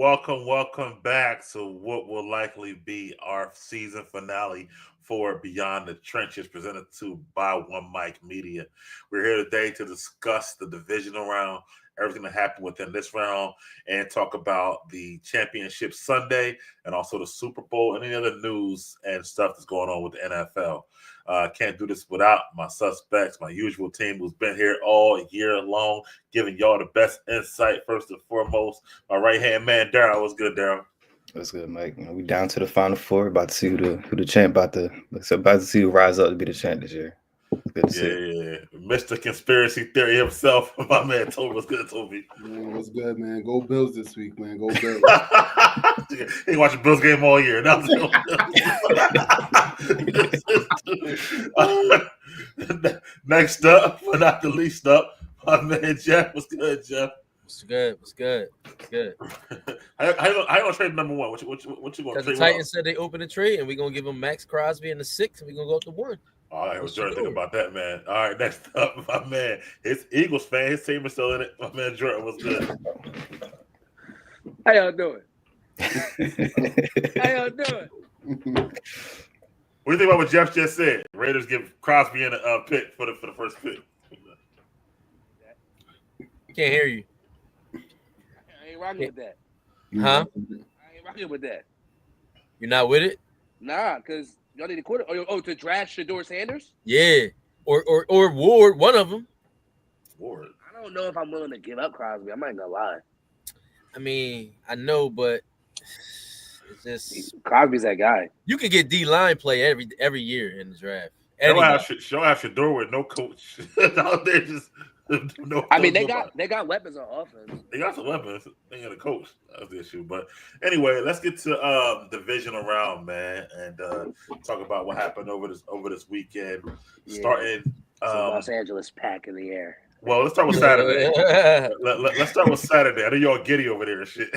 welcome back to what will likely be our season finale for Beyond the Trenches, presented to by One Mic Media. We're here today to discuss the divisional round, everything that happened within this round, and talk about the championship Sunday and also the Super Bowl and any other news and stuff that's going on with the NFL. Can't do this without my suspects, my usual team who's been here all year long, giving y'all the best insight. First and foremost, my right-hand man, Daryl. What's good, Daryl? That's good, Mike. We down to the final four. About to see who the champ about to see who rise up to be the champ this year. Good to see. Yeah. Mr. Conspiracy Theory himself, my man Toby. What's good, Toby? Man, what's good, man? Go Bills this week, man. Go Bills. He ain't watching Bills game all year. Next up, but not the least up, my man Jeff. What's good, Jeff? What's good? How you gonna trade number one? What you gonna trade? Because the Titans said they opened a trade, and we're gonna give them Max Crosby in the 6th, and we're gonna go up to 1. All right, I was trying to think about that, man. All right, next up, my man, his Eagles fan, his team is still in it. My man Jordan, what's good? How y'all doing? How y'all doing? What do you think about what Jeff just said? Raiders give Crosby in a pick for the first pick. Can't hear you. I ain't rocking with that. Huh? I ain't rocking with that. You're not with it? Nah, because y'all need a quarter. Oh, to draft Shador Sanders? Yeah. Or Ward, one of them. Ward. I don't know if I'm willing to give up Crosby. I'm not gonna lie. I mean, I know, but it's just Crosby's that guy. You could get D-line play every year in the draft. Show have Shador with no coach. They're just no. I mean, they got weapons on offense. They got some weapons. They got a coach. That's the issue. But anyway, let's get to divisional round, man, and talk about what happened over this weekend. Yeah. Starting Los Angeles pack in the air. Well, let's start with Saturday. Let's start with Saturday. I know y'all giddy over there and shit.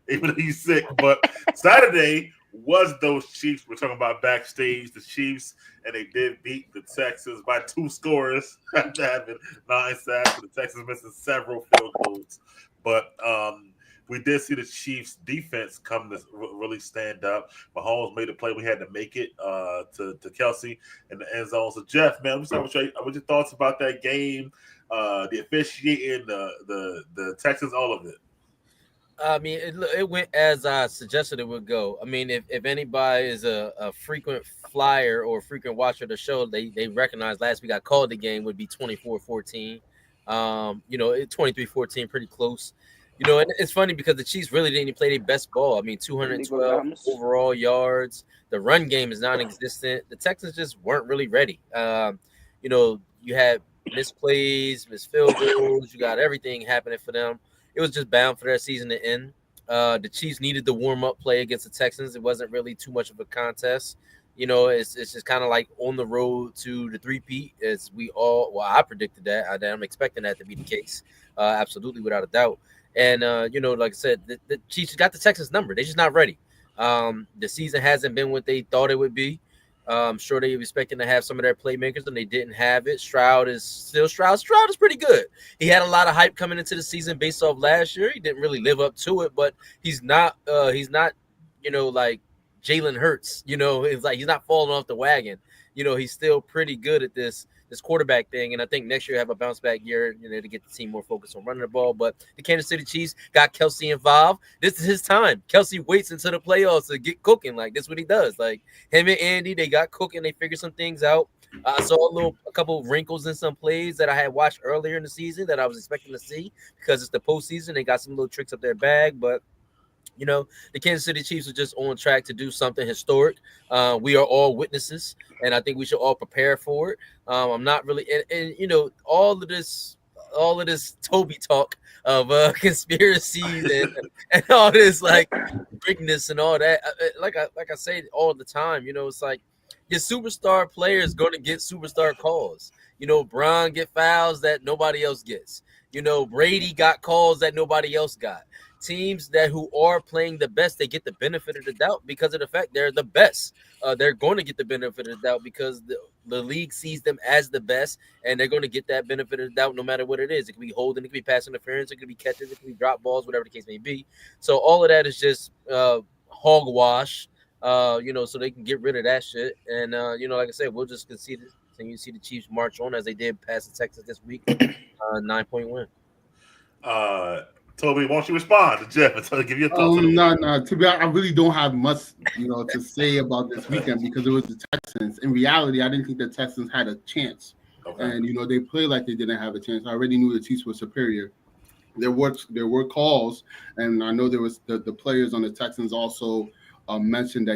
Even though he's sick, but Saturday was those Chiefs we're talking about backstage. The Chiefs, and they did beat the Texans by 2 scores after having 9 sacks. The Texans missing several field goals, but we did see the Chiefs defense come to really stand up. Mahomes made a play. We had to make it to Kelsey in the end zone. So Jeff, man, let me start with you. What's your thoughts about that game? The officiating, the Texans, all of it. I mean, it went as I suggested it would go. I mean, if anybody is a frequent flyer or frequent watcher of the show, they recognize last week I called the game would be 24-14. 23-14, pretty close. And it's funny because the Chiefs really didn't even play their best ball. I mean, 212 overall yards. The run game is non-existent. The Texans just weren't really ready. You had missed plays, missed field goals. You got everything happening for them. It was just bound for their season to end. The Chiefs needed the warm-up play against the Texans. It wasn't really too much of a contest. It's just kind of like on the road to the three-peat, as I predicted that. I'm expecting that to be the case, absolutely, without a doubt. And, like I said, the Chiefs got the Texans number. They're just not ready. The season hasn't been what they thought it would be. I'm sure they were expecting to have some of their playmakers, and they didn't have it. Stroud is pretty good. He had a lot of hype coming into the season based off last year. He didn't really live up to it, but he's not like Jalen Hurts. It's like he's not falling off the wagon. He's still pretty good at this quarterback thing, and I think next year have a bounce back year, to get the team more focused on running the ball. But the Kansas City Chiefs got Kelsey involved. This is his time. Kelsey waits until the playoffs to get cooking. Like, this is what he does. Like, him and Andy, they got cooking. They figured some things out. I saw a couple of wrinkles in some plays that I had watched earlier in the season that I was expecting to see because it's the postseason. They got some little tricks up their bag, but the Kansas City Chiefs are just on track to do something historic. We are all witnesses, and I think we should all prepare for it. I'm not really, and all of this Toby talk of conspiracies and all this like bigness and all that. Like I say all the time, it's like your superstar player is going to get superstar calls. Braun get fouls that nobody else gets. Brady got calls that nobody else got. teams who are playing the best, they get the benefit of the doubt because of the fact they're the best. They're going to get the benefit of the doubt because the league sees them as the best, and they're going to get that benefit of the doubt no matter what it is. It could be holding, it could be pass interference, it could be catches, it could be drop balls, whatever the case may be. So all of that is just hogwash, so they can get rid of that shit. And like I said, we'll just continue to see the Chiefs march on as they did past the Texans this week. 9-point win. Toby, won't you respond to Jeff and give your thoughts? No. To be honest, I really don't have much, to say about this weekend because it was the Texans. In reality, I didn't think the Texans had a chance, and they played like they didn't have a chance. I already knew the Chiefs were superior. There were calls, and I know there was the players on the Texans also mentioned that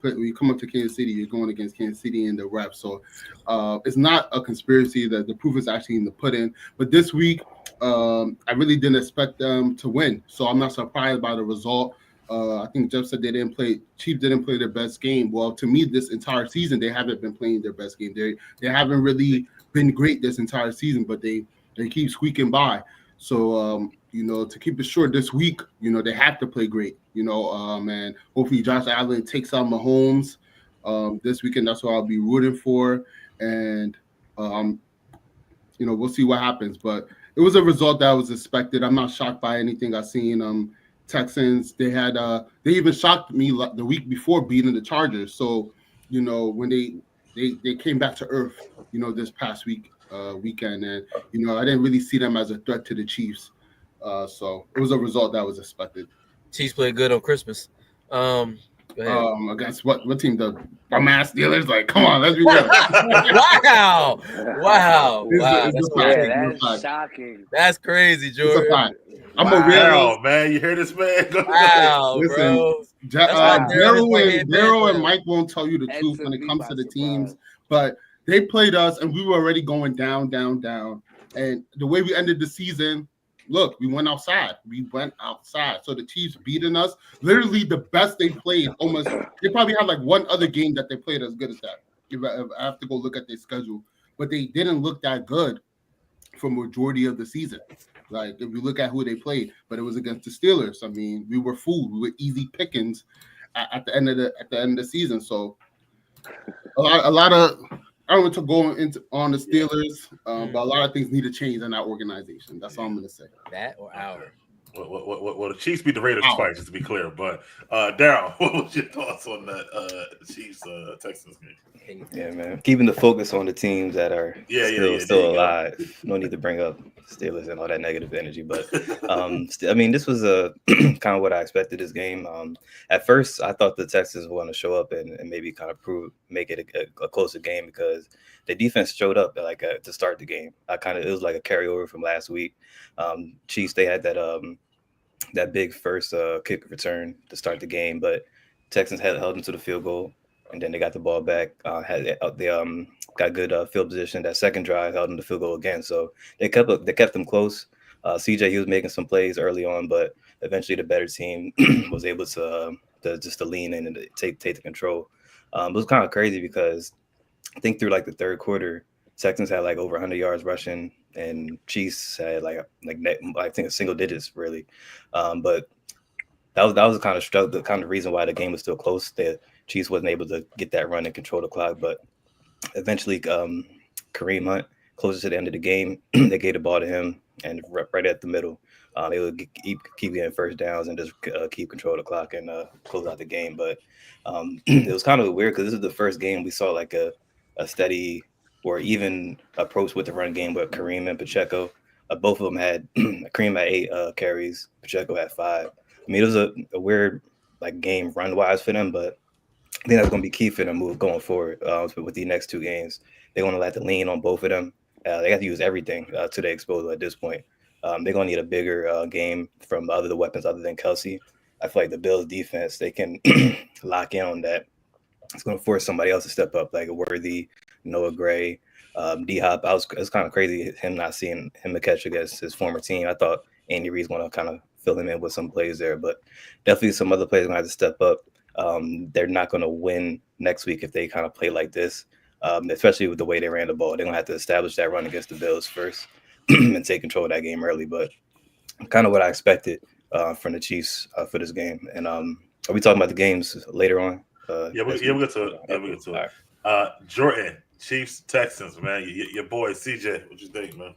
when you come up to Kansas City, you're going against Kansas City in the reps. So it's not a conspiracy. That the proof is actually in the pudding. But this week, I really didn't expect them to win, so I'm not surprised by the result. I think Jeff said Chiefs didn't play their best game. Well, to me, this entire season they haven't been playing their best game. They haven't really been great this entire season, but they keep squeaking by. So to keep it short this week, they have to play great. And hopefully Josh Allen takes out Mahomes this weekend. That's what I'll be rooting for, and we'll see what happens. But it was a result that was expected. I'm not shocked by anything I've seen. Texans, they even shocked me the week before beating the Chargers. So, when they came back to earth, this past weekend, and I didn't really see them as a threat to the Chiefs. So it was a result that was expected. Chiefs played good on Christmas. Against what team? The bum-ass Steelers? Like, come on, let's be real. Wow. That's shocking. That's crazy, Jordan. I'm man. You hear this, man? Wow, listen, bro. Daryl and Mike won't tell you the truth when it comes to the teams, but they played us, and we were already going down. And the way we ended the season, look, we went outside. So the Chiefs beating us, literally the best they played. Almost, they probably had like one other game that they played as good as that. If I have to go look at their schedule, but they didn't look that good for majority of the season. Like if you look at who they played, but it was against the Steelers. I mean, we were fooled. We were easy pickings at the end of the season. So a lot of. I don't want to go on the Steelers, but a lot of things need to change in that organization. That's all I'm going to say. That or our. Well, the Chiefs beat the Raiders twice, just to be clear. But Daryl, what was your thoughts on that Chiefs Texans game? Yeah, man. Keeping the focus on the teams that are still alive. No need to bring up Steelers and all that negative energy. But this was kind of what I expected this game. At first, I thought the Texans were going to show up and maybe kind of make it a closer game because the defense showed up to start the game. It was like a carryover from last week. Chiefs, they had that big first kick return to start the game, but Texans held them to the field goal, and then they got the ball back. They got good field position. That second drive held them to field goal again, so they kept them close. CJ, he was making some plays early on, but eventually the better team was able to lean in and take the control. It was kind of crazy because I think through like the third quarter, Texans had like over 100 yards rushing, and Chiefs had I think single digits really. But that was the kind of reason why the game was still close. The Chiefs wasn't able to get that run and control the clock, but eventually Kareem Hunt, closer to the end of the game, they gave the ball to him, and right at the middle, they would keep getting first downs and just keep control of the clock and close out the game. But it was kind of weird because this is the first game we saw like a steady or even approach with the run game with Kareem and Pacheco. Both of them had Kareem had 8 carries, Pacheco had 5. I mean, it was a weird game run wise for them, but I think that's going to be key for them going forward with the next 2 games. They're going to have to lean on both of them. They have to use everything to their disposal at this point. They're going to need a bigger game from the weapons other than Kelsey. I feel like the Bills defense, they can lock in on that. It's going to force somebody else to step up, like a Worthy, Noah Gray, D-Hop. It was kind of crazy him not seeing him to catch against his former team. I thought Andy Reid's going to kind of fill him in with some plays there, but definitely some other players are going to have to step up. They're not going to win next week if they kind of play like this, especially with the way they ran the ball. They're going to have to establish that run against the Bills first and take control of that game early, but kind of what I expected from the Chiefs for this game. And are we talking about the games later on? We'll get to it. We'll get to it. Right. Jordan, Chiefs, Texans, man. Your boy CJ, what you think, man?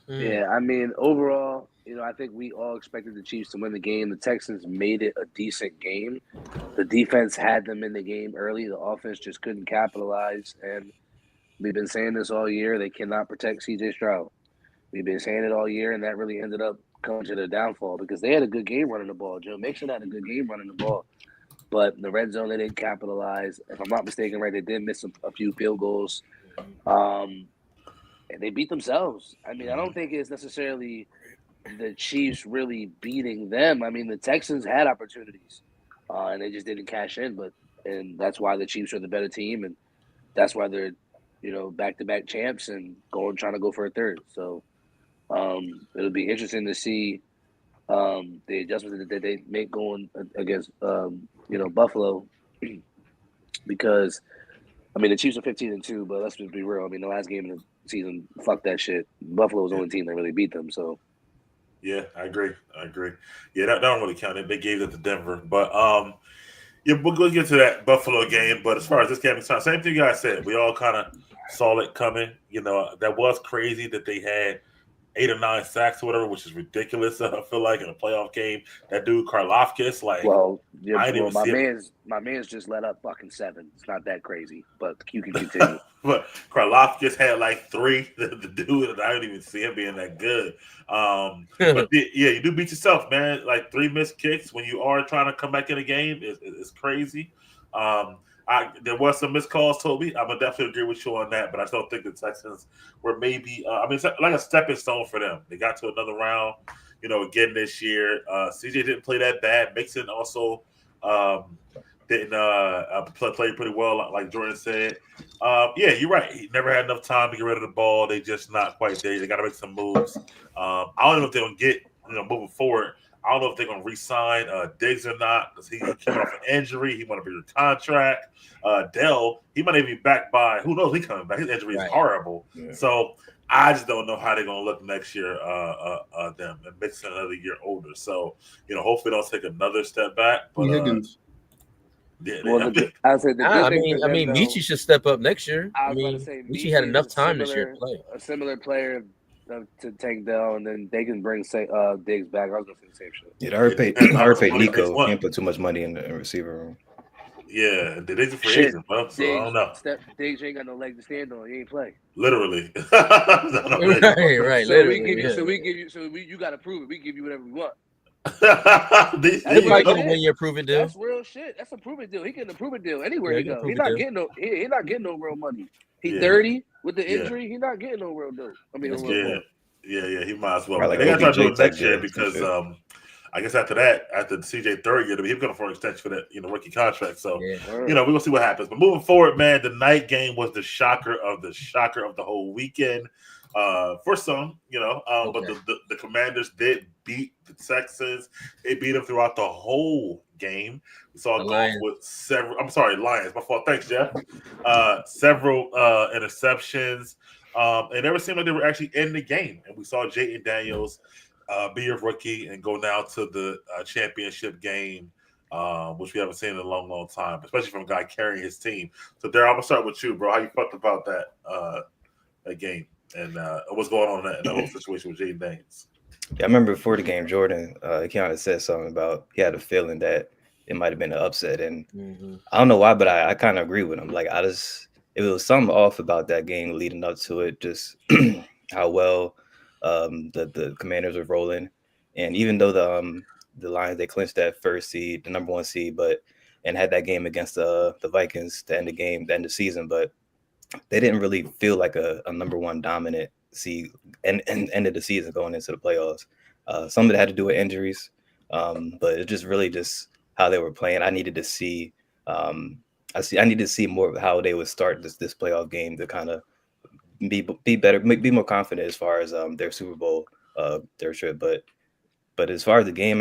Yeah, I mean, overall, I think we all expected the Chiefs to win the game. The Texans made it a decent game. The defense had them in the game early. The offense just couldn't capitalize. And we've been saying this all year. They cannot protect C.J. Stroud. We've been saying it all year, and that really ended up coming to their downfall because they had a good game running the ball. Joe Mixon had a good game running the ball. But in the red zone, they didn't capitalize. If I'm not mistaken, right, they did miss a few field goals. And they beat themselves. I mean, I don't think it's necessarily the Chiefs really beating them. I mean, the Texans had opportunities, and they just didn't cash in. And that's why the Chiefs are the better team, and that's why they're, back-to-back champs and trying to go for a third. So it'll be interesting to see the adjustments that they make going against, Buffalo, because the Chiefs are 15-2, but let's just be real. I mean, the last game of the season, fuck that shit. Buffalo was the only team that really beat them. So, yeah, I agree. Yeah, that don't really count. They gave it to Denver, but we'll go get to that Buffalo game. But as far as this game is concerned, same thing you guys said. We all kind of saw it coming. That was crazy that they had 8 or 9 sacks or whatever, which is ridiculous. I feel like in a playoff game, that dude Karlaftis, my man's just let up fucking 7. It's not that crazy, but you can continue. But Karlaftis had like 3. The dude, and I didn't even see him being that good. But yeah, you do beat yourself, man. Like 3 missed kicks when you are trying to come back in a game is crazy. There was some missed calls, Toby. I'm gonna definitely agree with you on that, but I don't think the Texans were maybe. It's like a stepping stone for them. They got to another round, again this year. CJ didn't play that bad. Mixon also didn't play pretty well, like Jordan said. Yeah, you're right. He never had enough time to get rid of the ball. They just not quite there. They got to make some moves. I don't know if they're gonna get moving forward. I don't know if they're going to re-sign Diggs or not because he came off an injury. He want to be a contract. Dell, he might even be back by, who knows, he coming back. His injury is horrible. Yeah. So I just don't know how they're going to look next year, them, and Mixon another year older. So, hopefully they don't take another step back. But, Higgins. Michi should step up next year. Michi had enough time this year to play. A similar player to Tank Dell, and then they can bring Diggs back. I was gonna say the same shit. Yeah, I heard pay Nico. Can't put too much money in the receiver room. Yeah, Diggs a free agent, bro. So I don't know. Diggs ain't got no leg to stand on. He ain't play. Literally. Right. So you got to prove it. We give you whatever we want. That's like a 1-year proven deal. That's real shit. That's a proven deal. He getting a proven deal anywhere he goes. He's not getting no real money. He's 30 with the injury. He's not getting no real deal. He might as well. Right, they got to try to do it next year because I guess after the CJ third year, he's going for an extension for that rookie contract. So we're gonna see what happens. But moving forward, man, the night game was the shocker of the whole weekend. For some, but the Commanders did beat the Texans. They beat them throughout the whole game. We saw golf with several. I'm sorry, Lions. My fault. Thanks, Jeff. Several interceptions, and never seemed like they were actually in the game. And we saw Jayden Daniels be a rookie and go now to the championship game, which we haven't seen in a long, long time, especially from a guy carrying his team. So, Darryl, I'm gonna start with you, bro. How you felt about that game? And what's going on in that whole situation with Jayden Daniels? Yeah, I remember before the game, Jordan, he kind of said something about he had a feeling that it might have been an upset, and I don't know why, but I kind of agree with him. Like it was something off about that game leading up to it, just how well the Commanders were rolling, and even though the Lions they clinched that first seed, the number 1 seed, and had that game against the Vikings to end the season, but they didn't really feel like a number 1 dominant seed and ended the season going into the playoffs. Some of it had to do with injuries, but it just really just how they were playing. I needed to see I need to see more of how they would start this playoff game to kind of be better, be more confident as far as their Super Bowl their trip. But as far as the game,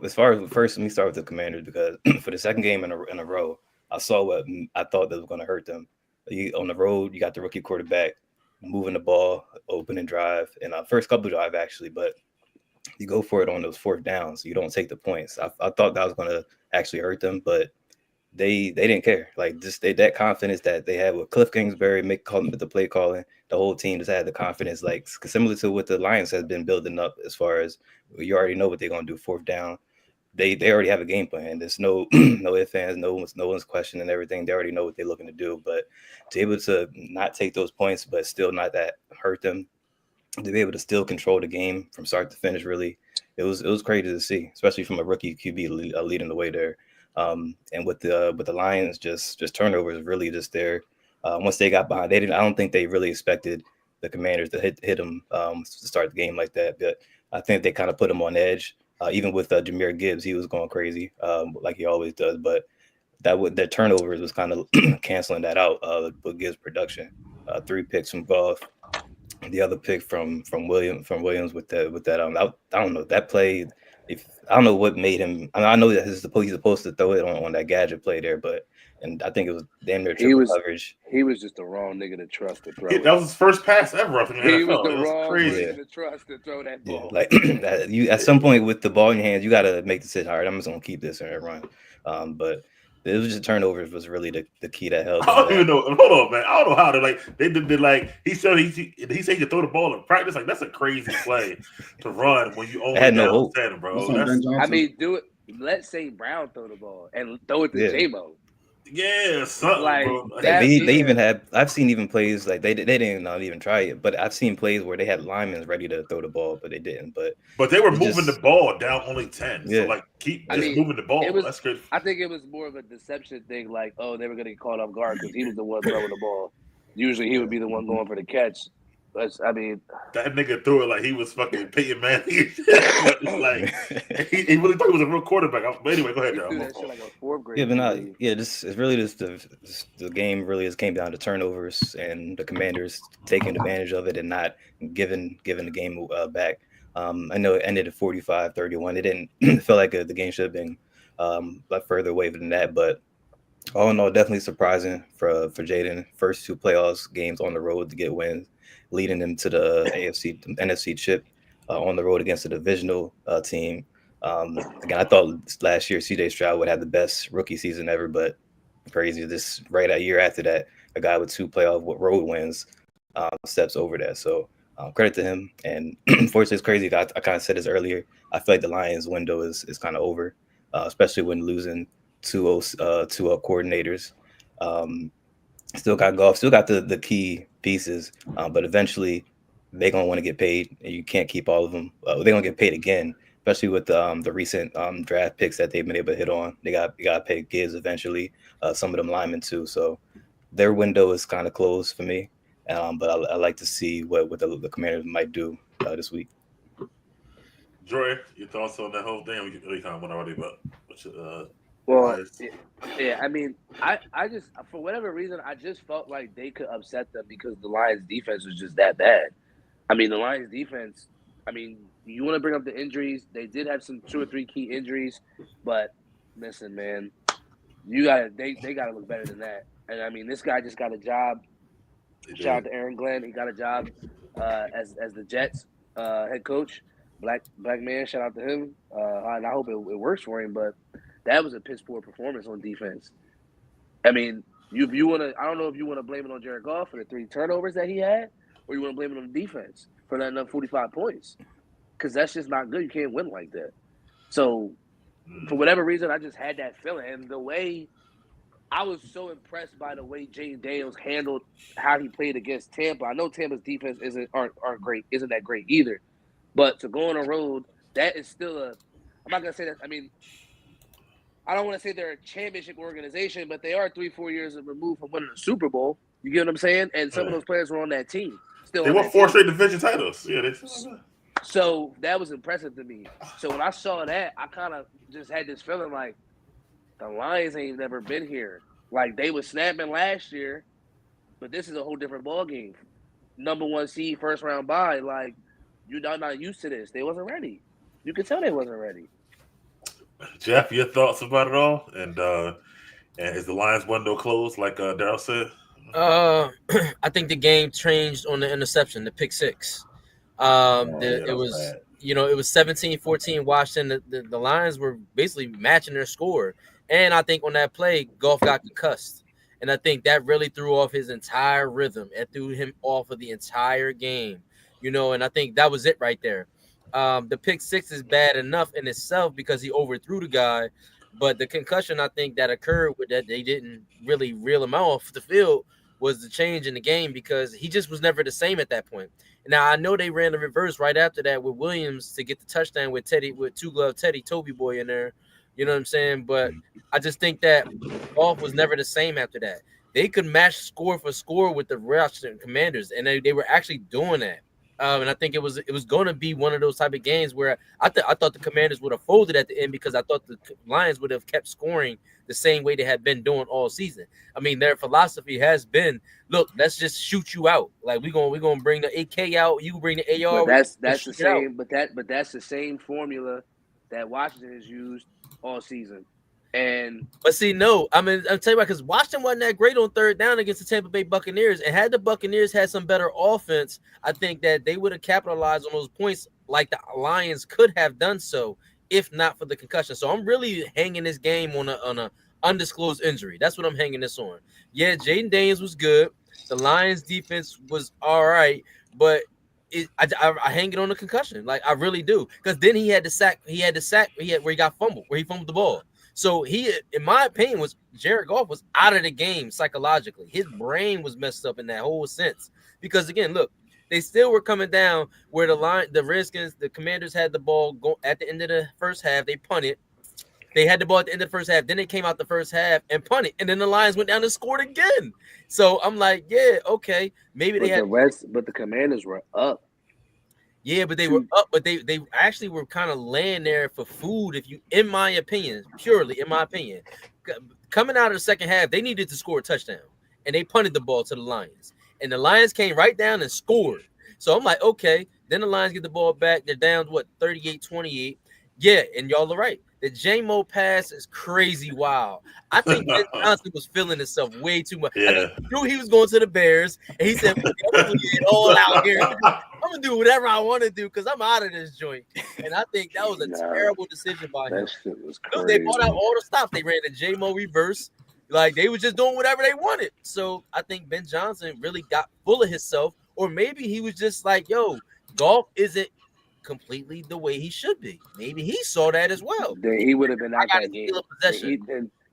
as far as first, let me start with the Commanders because for the second game in a row, I saw what I thought that was going to hurt them. On the road, you got the rookie quarterback moving the ball, opening drive, and first couple drive actually. But you go for it on those fourth downs. You don't take the points. I thought that was going to actually hurt them, but they didn't care. Like just that confidence that they had with Cliff Kingsbury, Mick calling the play calling, the whole team just had the confidence, like similar to what the Lions has been building up as far as you already know what they're going to do fourth down. They already have a game plan. There's no no ifs, fans, no one's questioning everything. They already know what they're looking to do. But to be able to not take those points, but still not that hurt them, to be able to still control the game from start to finish, really, it was crazy to see, especially from a rookie QB leading the way there. And with the Lions, just turnovers really just there. Once they got behind, I don't think they really expected the Commanders to hit them to start the game like that. But I think they kind of put them on edge. Even with Jahmyr Gibbs, he was going crazy like he always does. But the turnovers was kind of canceling that out with Gibbs' production. 3 picks from Goff, the other pick from Williams with that I don't know that play. I don't know what made him. I know that he's supposed to throw it on that gadget play there, and I think it was damn near triple coverage. He was just the wrong nigga to trust to throw. That was his first pass ever. He was the wrong nigga to trust to throw that ball. Like you at some point with the ball in your hands, you got to make the decision. All right, I'm just gonna keep this and run. But it was just turnovers was really the key that held. I don't even know. Hold on, man. I don't know how they did like he said he said you throw the ball in practice. Like that's a crazy play to run when you only had no hope, 10, bro. I mean, do it. Let's say Brown throw the ball and throw it to J-Mo. Yeah, something, like, bro. They even had. I've seen even plays like they didn't not even try it, but I've seen plays where they had linemen ready to throw the ball, but they didn't. But they were moving the ball down only 10. Yeah. So like keep moving the ball. That's good. I think it was more of a deception thing. Like, oh, they were going to get caught off guard because he was the one throwing the ball. Usually he would be the one going for the catch. I mean, that nigga threw it like he was fucking Peyton Manning. Like he really thought he was a real quarterback. But anyway, go ahead. Like a 4th grade. Yeah, but not. Yeah, this is really just the game. Really, just came down to turnovers and the Commanders taking advantage of it and not giving the game back. I know it ended at 45-31. It didn't feel like the game should have been further away than that, but all in all, definitely surprising for Jaden. First 2 playoffs games on the road to get wins, leading them to the NFC chip on the road against a divisional team. Again, I thought last year CJ Stroud would have the best rookie season ever, but crazy. This right a year after that, a guy with 2 playoff road wins steps over that. So credit to him. And unfortunately, it's crazy. I kind of said this earlier. I feel like the Lions window is kind of over, especially when losing 2 coordinators. Still got Goff, still got the key pieces, but eventually they're gonna want to get paid, and you can't keep all of them. They're gonna get paid again, especially with the recent draft picks that they've been able to hit on. You got to pay Gibbs eventually, some of them linemen too. So their window is kind of closed for me, but I like to see what the Commanders might do this week. Joy, your thoughts on that whole thing? We kind of went already, but well, yeah. I mean, I just for whatever reason, I just felt like they could upset them because the Lions' defense was just that bad. I mean, the Lions' defense. I mean, you want to bring up the injuries? They did have 2 or 3 key injuries, but listen, man, they gotta look better than that. And I mean, this guy just got a job. Shout out to Aaron Glenn. He got a job as the Jets head coach. Black man. Shout out to him. And I hope it works for him. But that was a piss poor performance on defense. I mean, you want to. I don't know if you want to blame it on Jared Goff for the 3 turnovers that he had, or you want to blame it on the defense for letting up 45 points, because that's just not good. You can't win like that. So, for whatever reason, I just had that feeling, and the way I was so impressed by the way Jane Daniels handled how he played against Tampa. I know Tampa's defense isn't that great either, but to go on a road, that is still I'm not gonna say that. I mean, I don't want to say they're a championship organization, but they are 3-4 years removed from winning a Super Bowl. You get what I'm saying? And some of those players were on that team. They won 4 straight division titles. Yeah, so that was impressive to me. So when I saw that, I kind of just had this feeling like the Lions ain't never been here. Like, they was snapping last year, but this is a whole different ball game. Number 1 seed, first round bye. Like, you're not used to this. They wasn't ready. You could tell they wasn't ready. Jeff, your thoughts about it all? And is the Lions window closed, like Daryl said? I think the game changed on the interception, the pick 6. It was it was 17-14 Washington. The Lions were basically matching their score. And I think on that play, Goff got concussed. And I think that really threw off his entire rhythm and threw him off of the entire game. And I think that was it right there. The pick six is bad enough in itself because he overthrew the guy. But the concussion, I think, that occurred with that they didn't really reel him off the field was the change in the game because he just was never the same at that point. Now, I know they ran the reverse right after that with Williams to get the touchdown with two-glove Teddy Toby Boy in there. You know what I'm saying? But I just think that Goff was never the same after that. They could match score for score with the Washington Commanders, and they were actually doing that. And I think it was going to be one of those type of games where I thought the Commanders would have folded at the end because I thought the Lions would have kept scoring the same way they had been doing all season. I mean, their philosophy has been, look, let's just shoot you out. Like we're gonna bring the AK out, you bring the AR. But that's the same. But that's the same formula that Washington has used all season. But see, no, I mean, I'll tell you why, because Washington wasn't that great on third down against the Tampa Bay Buccaneers. And had the Buccaneers had some better offense, I think that they would have capitalized on those points like the Lions could have done so, if not for the concussion. So I'm really hanging this game on a undisclosed injury. That's what I'm hanging this on. Yeah, Jaden Daniels was good. The Lions defense was all right, but I hang it on the concussion. Like I really do. Because then he had the sack where he got fumbled, where he fumbled the ball. So he, in my opinion, Jared Goff was out of the game psychologically. His brain was messed up in that whole sense. Because again, look, they still were coming down where the Redskins, the Commanders had the ball at the end of the first half. They punted. They had the ball at the end of the first half. Then they came out the first half and punted. And then the Lions went down and scored again. So I'm like, yeah, okay. Maybe they had but the Commanders were up. Yeah, but they were up, but they actually were kind of laying there for food. In my opinion, purely in my opinion, coming out of the second half, they needed to score a touchdown, and they punted the ball to the Lions, and the Lions came right down and scored. So I'm like, okay. Then the Lions get the ball back. They're down 38-28. Yeah, and y'all are right. The J-Mo pass is crazy wild. I think Ben Johnson was feeling himself way too much. Yeah. I think he knew he was going to the Bears, and he said, I'm going to get all out here. I'm going to do whatever I want to do because I'm out of this joint. And I think that was a terrible decision by him. That shit was crazy. They bought out all the stops. They ran the J-Mo reverse. Like, they were just doing whatever they wanted. So I think Ben Johnson really got full of himself, or maybe he was just like, yo, Goff isn't completely the way he should be. Maybe he saw that as well. Then he would have been out that game.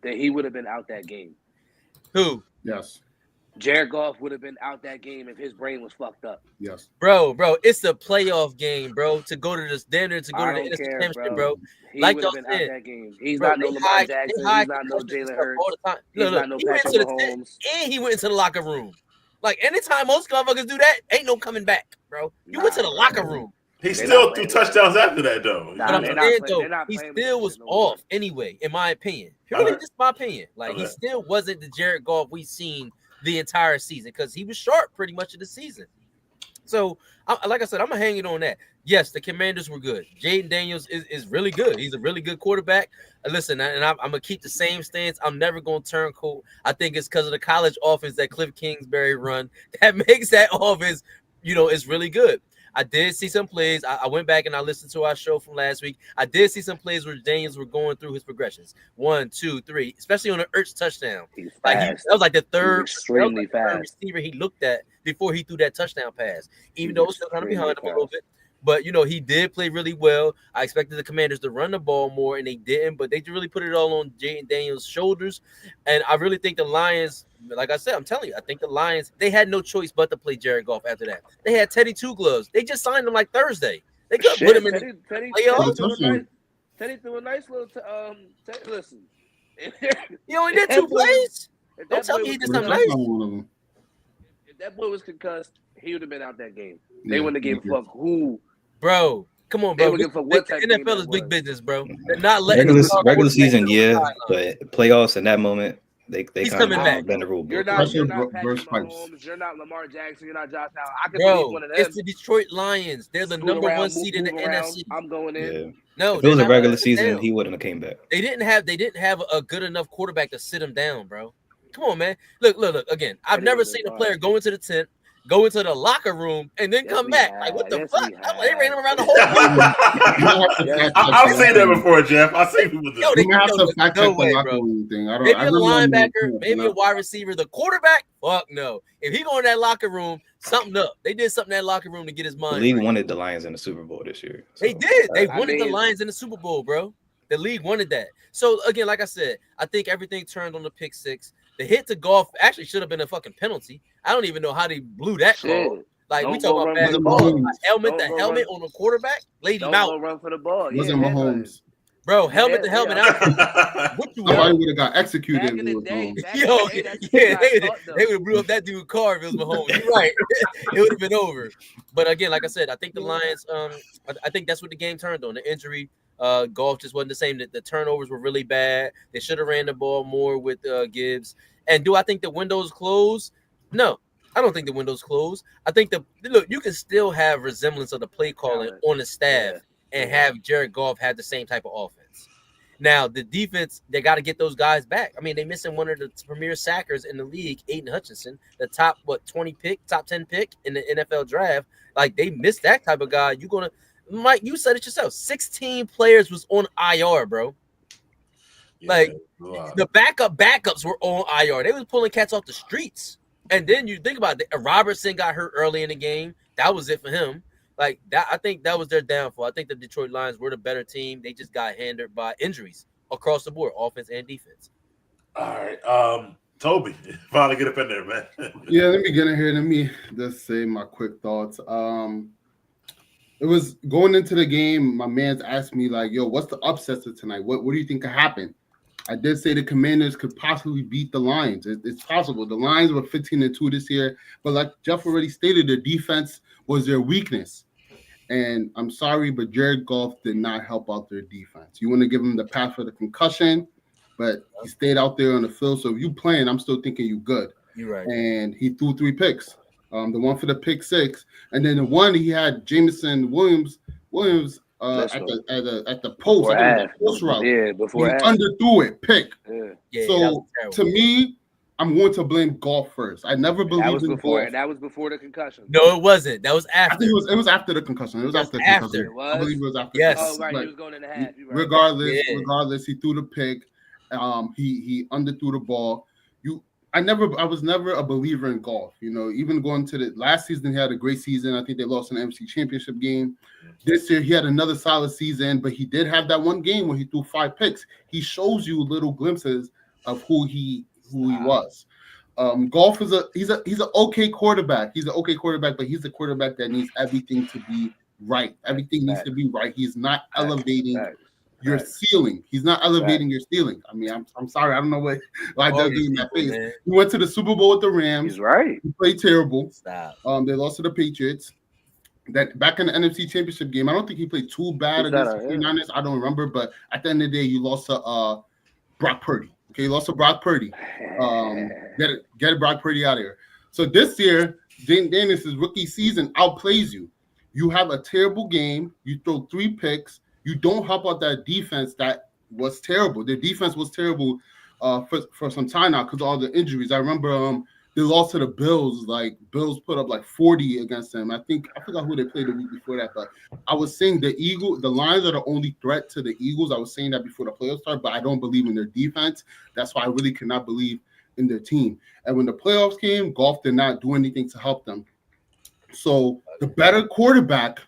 Then he would have been out that game. Who? Yes. Jared Goff would have been out that game if his brain was fucked up. Yes. Bro, it's a playoff game, bro. To go to the standard, to go to the NFC Championship, bro. He like would have been out that game. He's not no Lamar Jackson. He's not no Jalen Hurts. He's not no Patrick Mahomes. And he went into the locker room. Like, anytime most motherfuckers do that, ain't no coming back, bro. You went to the locker room. He still threw touchdowns after that, though. But I'm saying, though, he still was off anyway, in my opinion. Purely just my opinion. Like, he still wasn't the Jared Goff we've seen the entire season because he was sharp pretty much of the season. So, like I said, I'm going to hang it on that. Yes, the Commanders were good. Jaden Daniels is really good. He's a really good quarterback. Listen, and I'm going to keep the same stance. I'm never going to turn cold. I think it's because of the college offense that Cliff Kingsbury run that makes that offense, it's really good. I did see some plays. I went back and I listened to our show from last week. I did see some plays where Daniels were going through his progressions. 1, 2, 3, especially on the Ertz touchdown. That was like the third extremely fast receiver he looked at before he threw that touchdown pass, even though it was still kind of behind him a little bit. But, he did play really well. I expected the Commanders to run the ball more, and they didn't. But they really put it all on Jaden Daniels' shoulders. And I really think the Lions, like I said, I'm telling you, I think the Lions, they had no choice but to play Jared Goff after that. They had Teddy Two Gloves. They just signed him like Thursday. They could put him in the playoffs. Teddy threw a nice little listen. He only did 2 plays. Don't tell me he did something nice. If that boy was concussed, he would have been out that game. They wouldn't have gave a fuck who. Bro, come on, bro. What NFL is big business, bro. They're not letting regular season, but playoffs in that moment, he's coming back. Bend the rule. You're not Patrick Mahomes. You're not Lamar Jackson. You're not Josh Allen. I can believe one of them. It's the Detroit Lions. They're the number 1 seed in the NFC. I'm going in. Yeah. No, if it was a regular season, he wouldn't have came back. They didn't have a good enough quarterback to sit him down, bro. Come on, man. Look. Again, I've never seen a player go into the tent, go into the locker room, and then come back. Like, what the fuck? They ran him around the whole I've seen that before, Jeff. I've seen people do that. You have to fact check the locker room thing. Maybe a linebacker, maybe a wide receiver. The quarterback, fuck no. If he go in that locker room, something up. They did something in that locker room to get his mind. The league wanted the Lions in the Super Bowl this year. So. They did. They wanted the Lions in the Super Bowl, bro. The league wanted that. So again, like I said, I think everything turned on the pick six. The hit to Goff actually should have been a fucking penalty. I don't even know how they blew that call. Like, we talk about bad ball. The helmet on the quarterback laid him out. Run for the ball. It wasn't Mahomes. Bro, helmet to helmet out. What you Somebody would have got executed. Back in the day, they would have blew up that dude's car if it was Mahomes. You're right. It would have been over. But again, like I said, I think the Lions, I think that's what the game turned on. The injury. Goff just wasn't the same. The turnovers were really bad. They should have ran the ball more with Gibbs. And do I think the window's closed? No, I don't think the window's closed. I think you can still have resemblance of the play calling on the staff and have Jared Goff have the same type of offense. Now, the defense, they got to get those guys back. I mean, they're missing one of the premier sackers in the league, Aiden Hutchinson, the top 10 pick in the NFL draft. Like, they missed that type of guy. Mike, you said it yourself. 16 players was on IR, bro. Like, the backups were on IR. They was pulling cats off the streets. And then you think about it. Robertson got hurt early in the game. That was it for him. Like, that, I think that was their downfall. I think the Detroit Lions were the better team. They just got hindered by injuries across the board, offense and defense. All right. Toby, finally get up in there, man. Yeah, let me get in here. Let me just say my quick thoughts. It was going into the game, my man's asked me, like, yo, what's the upsets of tonight? What do you think could happen? I did say the Commanders could possibly beat the Lions. It's possible. The Lions were 15-2 this year, but like Jeff already stated, their defense was their weakness. And I'm sorry, but Jared Goff did not help out their defense. You want to give him the pass for the concussion, but he stayed out there on the field. So if you playing, I'm still thinking you good. You're right. And he threw 3 picks. The one for the pick 6, and then the one he had Jameson Williams at the post, post route. Yeah, before he underthrew it, pick. Yeah. So to me, I'm going to blame Goff first. I never believed in Goff. That was before the concussion. No, it wasn't. That was after. I think it was after the concussion. It was after the concussion. I believe it was after. Yes. Oh, right. He was going in the half. Right. Regardless, he threw the pick. He underthrew the ball. I was never a believer in Goff. You know, even going to the last season, he had a great season. I think they lost an NFC Championship game. This year, he had another solid season, but he did have that one game where he threw 5 picks. He shows you little glimpses of who he was. Goff is he's an okay quarterback. He's an okay quarterback, but he's a quarterback that needs everything to be right. Everything needs to be right. He's not elevating your ceiling. He's not elevating your ceiling. I mean, I'm sorry. I don't know why that dude in that face. Man. He went to the Super Bowl with the Rams. He's right. He played terrible. Stop. They lost to the Patriots. That back in the NFC Championship game, I don't think he played too bad against the 49ers. I don't remember, but at the end of the day, you lost to Brock Purdy. Okay, you lost to Brock Purdy. Get Brock Purdy out of here. So this year, Daniels' rookie season outplays you. You have a terrible game. You throw 3 picks. You don't help out that defense that was terrible. Their defense was terrible for some time now because of all the injuries. I remember they lost to the Bills. Like, Bills put up like 40 against them. I forgot who they played the week before that. But I was saying the Lions are the only threat to the Eagles. I was saying that before the playoffs started, but I don't believe in their defense. That's why I really cannot believe in their team. And when the playoffs came, Goff did not do anything to help them. So the better quarterback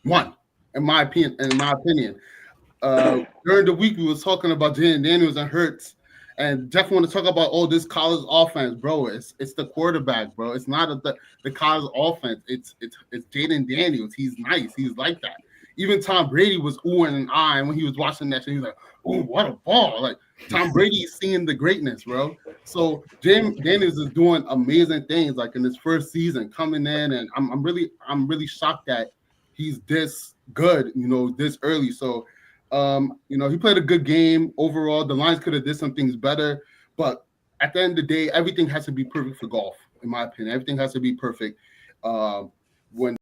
won. In my opinion, during the week we was talking about Jaden Daniels and Hurts, and definitely want to talk about this college offense, bro. It's the quarterback, bro. It's not the college offense. It's Jaden Daniels. He's nice. He's like that. Even Tom Brady was oohing and eyeing when he was watching that shit. He was like, "Oh, what a ball!" Like Tom Brady is seeing the greatness, bro. So Daniels is doing amazing things, like in his first season coming in, and I'm really shocked that he's this good, this early. So, he played a good game overall. The Lions could have did some things better, but at the end of the day, everything has to be perfect for Goff, in my opinion. Everything has to be perfect. When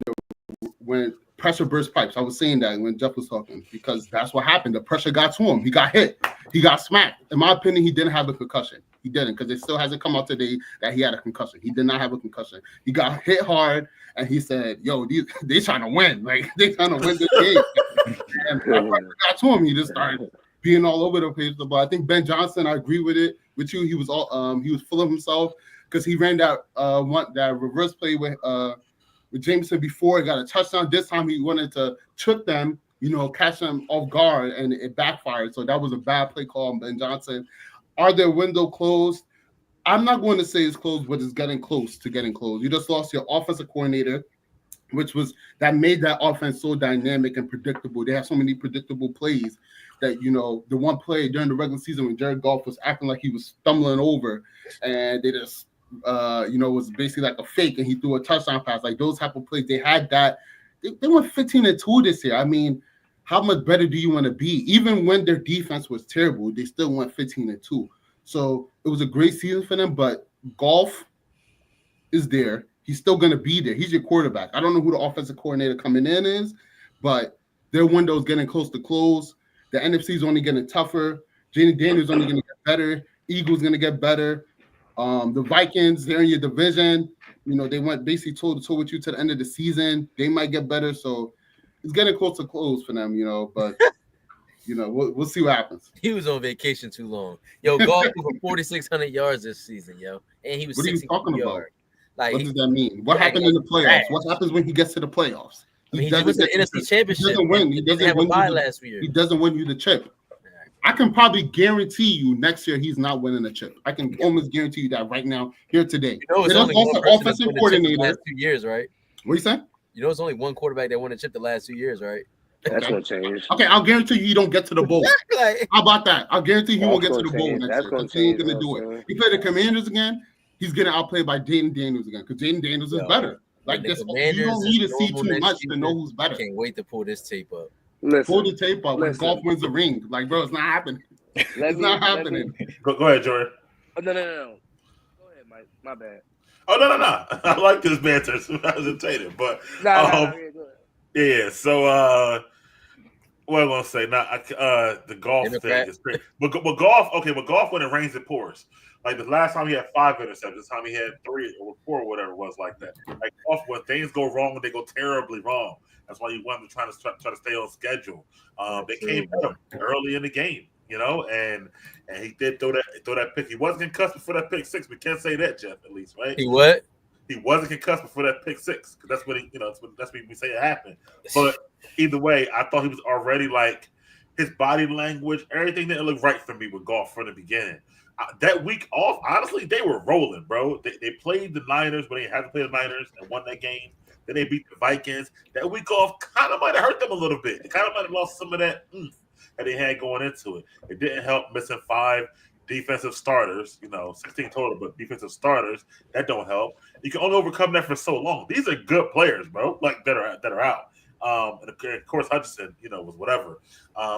pressure burst pipes. I was saying that when Jeff was talking because that's what happened. The pressure got to him. He got hit. He got smacked. In my opinion, he didn't have a concussion. He didn't because it still hasn't come out today that he had a concussion. He did not have a concussion. He got hit hard, and he said, "Yo, they trying to win. Like they trying to win this game." And that pressure got to him. He just started being all over the place. But I think Ben Johnson, I agree with you. He was full of himself because he ran that reverse play with Jameson before. He got a touchdown. This time he wanted to trick them, catch them off guard, and it backfired. So that was a bad play call on Ben Johnson. Are their window closed? I'm not going to say it's closed, but it's getting close to getting closed. You just lost your offensive coordinator, that made that offense so dynamic and predictable. They have so many predictable plays that, the one play during the regular season when Jared Goff was acting like he was stumbling over and they just, was basically like a fake and he threw a touchdown pass. Like those type of plays, they had that. They went 15-2 this year. I mean, how much better do you want to be? Even when their defense was terrible, they still went 15-2. So it was a great season for them, but Goff is there. He's still going to be there. He's your quarterback. I don't know who the offensive coordinator coming in is, but their window is getting close to close. The NFC is only getting tougher. Jaden Daniels only going to get better. Eagles going to get better. The Vikings, they're in your division. They went basically toe-to-toe with you to the end of the season. They might get better. So it's getting close to close for them, but, we'll see what happens. He was on vacation too long. Yo, Goff for 4,600 yards this season, yo. And he was 60 talking about? Like, what does that mean? What happened in the playoffs? What happens when he gets to the playoffs? He was in the NFC Championship. He doesn't win. He doesn't win last year. He doesn't win you the chip. I can probably guarantee you next year he's not winning the chip. I can almost guarantee you that right now, here today. It's only one offensive coordinator the last 2 years, right? What you saying? It's only one quarterback that won the chip the last 2 years, right? That's gonna change. Okay, I'll guarantee you don't get to the bowl. How about that? I'll guarantee he won't get to the bowl next year. Because he ain't gonna do it. He play the Commanders again. He's getting outplayed by Jaden Daniels again because Jaden Daniels is better. Like this, you don't need to see too much to know who's better. Can't wait to pull this tape up. Pull the tape up when Goff wins the ring. Like, bro, it's not happening. It's not happening. Go ahead, Jordan. Oh, no. Go ahead, Mike. My bad. Oh, no. I like this banter. It's hesitated, but yeah. So, what am I gonna say? The Goff thing is great. But Goff, okay. But Goff when it rains, it pours. Like the last time he had 5 interceptions, this time he had 3 or 4, or whatever it was like that. Like Goff, when things go wrong, they go terribly wrong. That's why you want them try to stay on schedule. They came at him early in the game, and he did throw that pick. He wasn't concussed before that pick 6. We can't say that, Jeff, at least, right? He what? He wasn't concussed before that pick 6 because that's what that's what we say it happened. But either way, I thought he was already like his body language, everything didn't look right for me with Goff from the beginning. That week off, honestly, they were rolling, bro. They played the Niners, but they had to play the Niners and won that game. Then they beat the Vikings. That week off kind of might have hurt them a little bit. They kind of might have lost some of that that they had going into it. It didn't help missing 5 defensive starters, 16 total, but defensive starters, that don't help. You can only overcome that for so long. These are good players, bro, like that are out. And of course, Hutchinson, was whatever.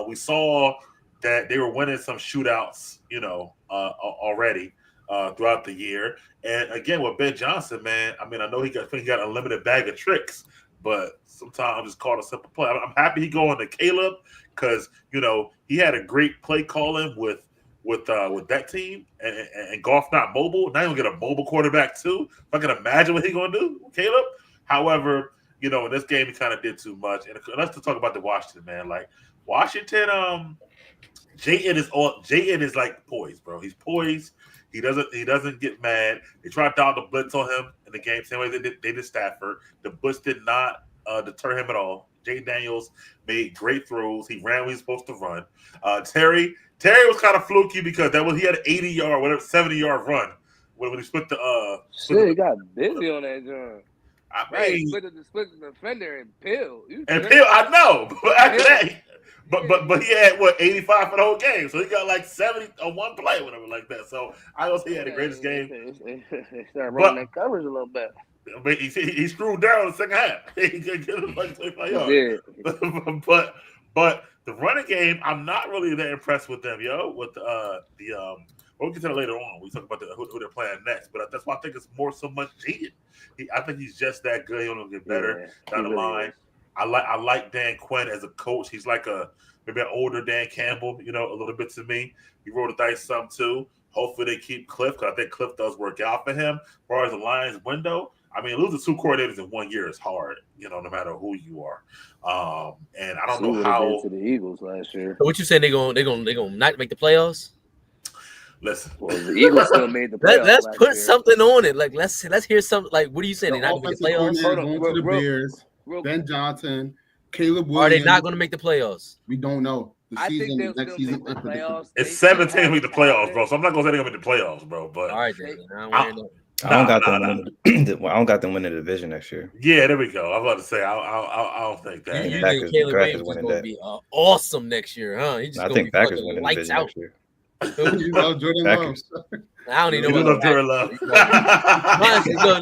We saw that they were winning some shootouts, already throughout the year. And again, with Ben Johnson, man, I mean, I know he got a limited bag of tricks, but sometimes I'm just called a simple play. I'm happy he going to Caleb because he had a great play calling with that team and Goff not mobile. Now he'll get a mobile quarterback too. If I can imagine what he's going to do, Caleb. However, in this game he kind of did too much. And let's talk about the Washington, man. Like Washington, Jayden is like poised, bro. He's poised. He doesn't get mad. They tried down the blitz on him in the game, same way they did Stafford. The blitz did not deter him at all. Jaden Daniels made great throws. He ran when he was supposed to run. Terry was kind of fluky because he had an 80-yard, whatever, 70-yard run when he split the. He got busy on that joint. He split the defender and Pill. I know, but after that. But he had 85 for the whole game, so he got like 70 on one play, whatever like that. So I don't say he had the greatest game. He started running that coverage a little bit. But he screwed down in the second half. He could get him like 25 yards. But the running game, I'm not really that impressed with them, with we'll get to that later on. We talk about who they're playing next, but that's why I think it's more so much Jaden. I think he's just that good. He'll get better down the line. I like Dan Quinn as a coach. He's like maybe an older Dan Campbell, a little bit to me. He rolled the dice some too. Hopefully they keep Cliff, because I think Cliff does work out for him. As far as the Lions window, I mean, losing 2 coordinators in 1 year is hard, no matter who you are. And I don't know how to the Eagles last year. So what you saying? They gonna not make the playoffs? Listen, well, the Eagles still made the playoffs. Let's put something on it. Like let's hear something. Like what are you saying? They're not gonna make the playoffs? Going to the Bears. Ben Johnson, Caleb Williams. Are they not going to make the playoffs? We don't know. I think they'll still make the playoffs. It's 17 make the playoffs, bro. So I'm not gonna say they're gonna make the playoffs, bro. But all right, I don't got them winning the division next year. Yeah, there we go. I was about to say I don't think that. You think Caleb Williams is going to be awesome next year, huh? I think Packers winning the division next year. Jordan Love. I don't even know. Jordan Love.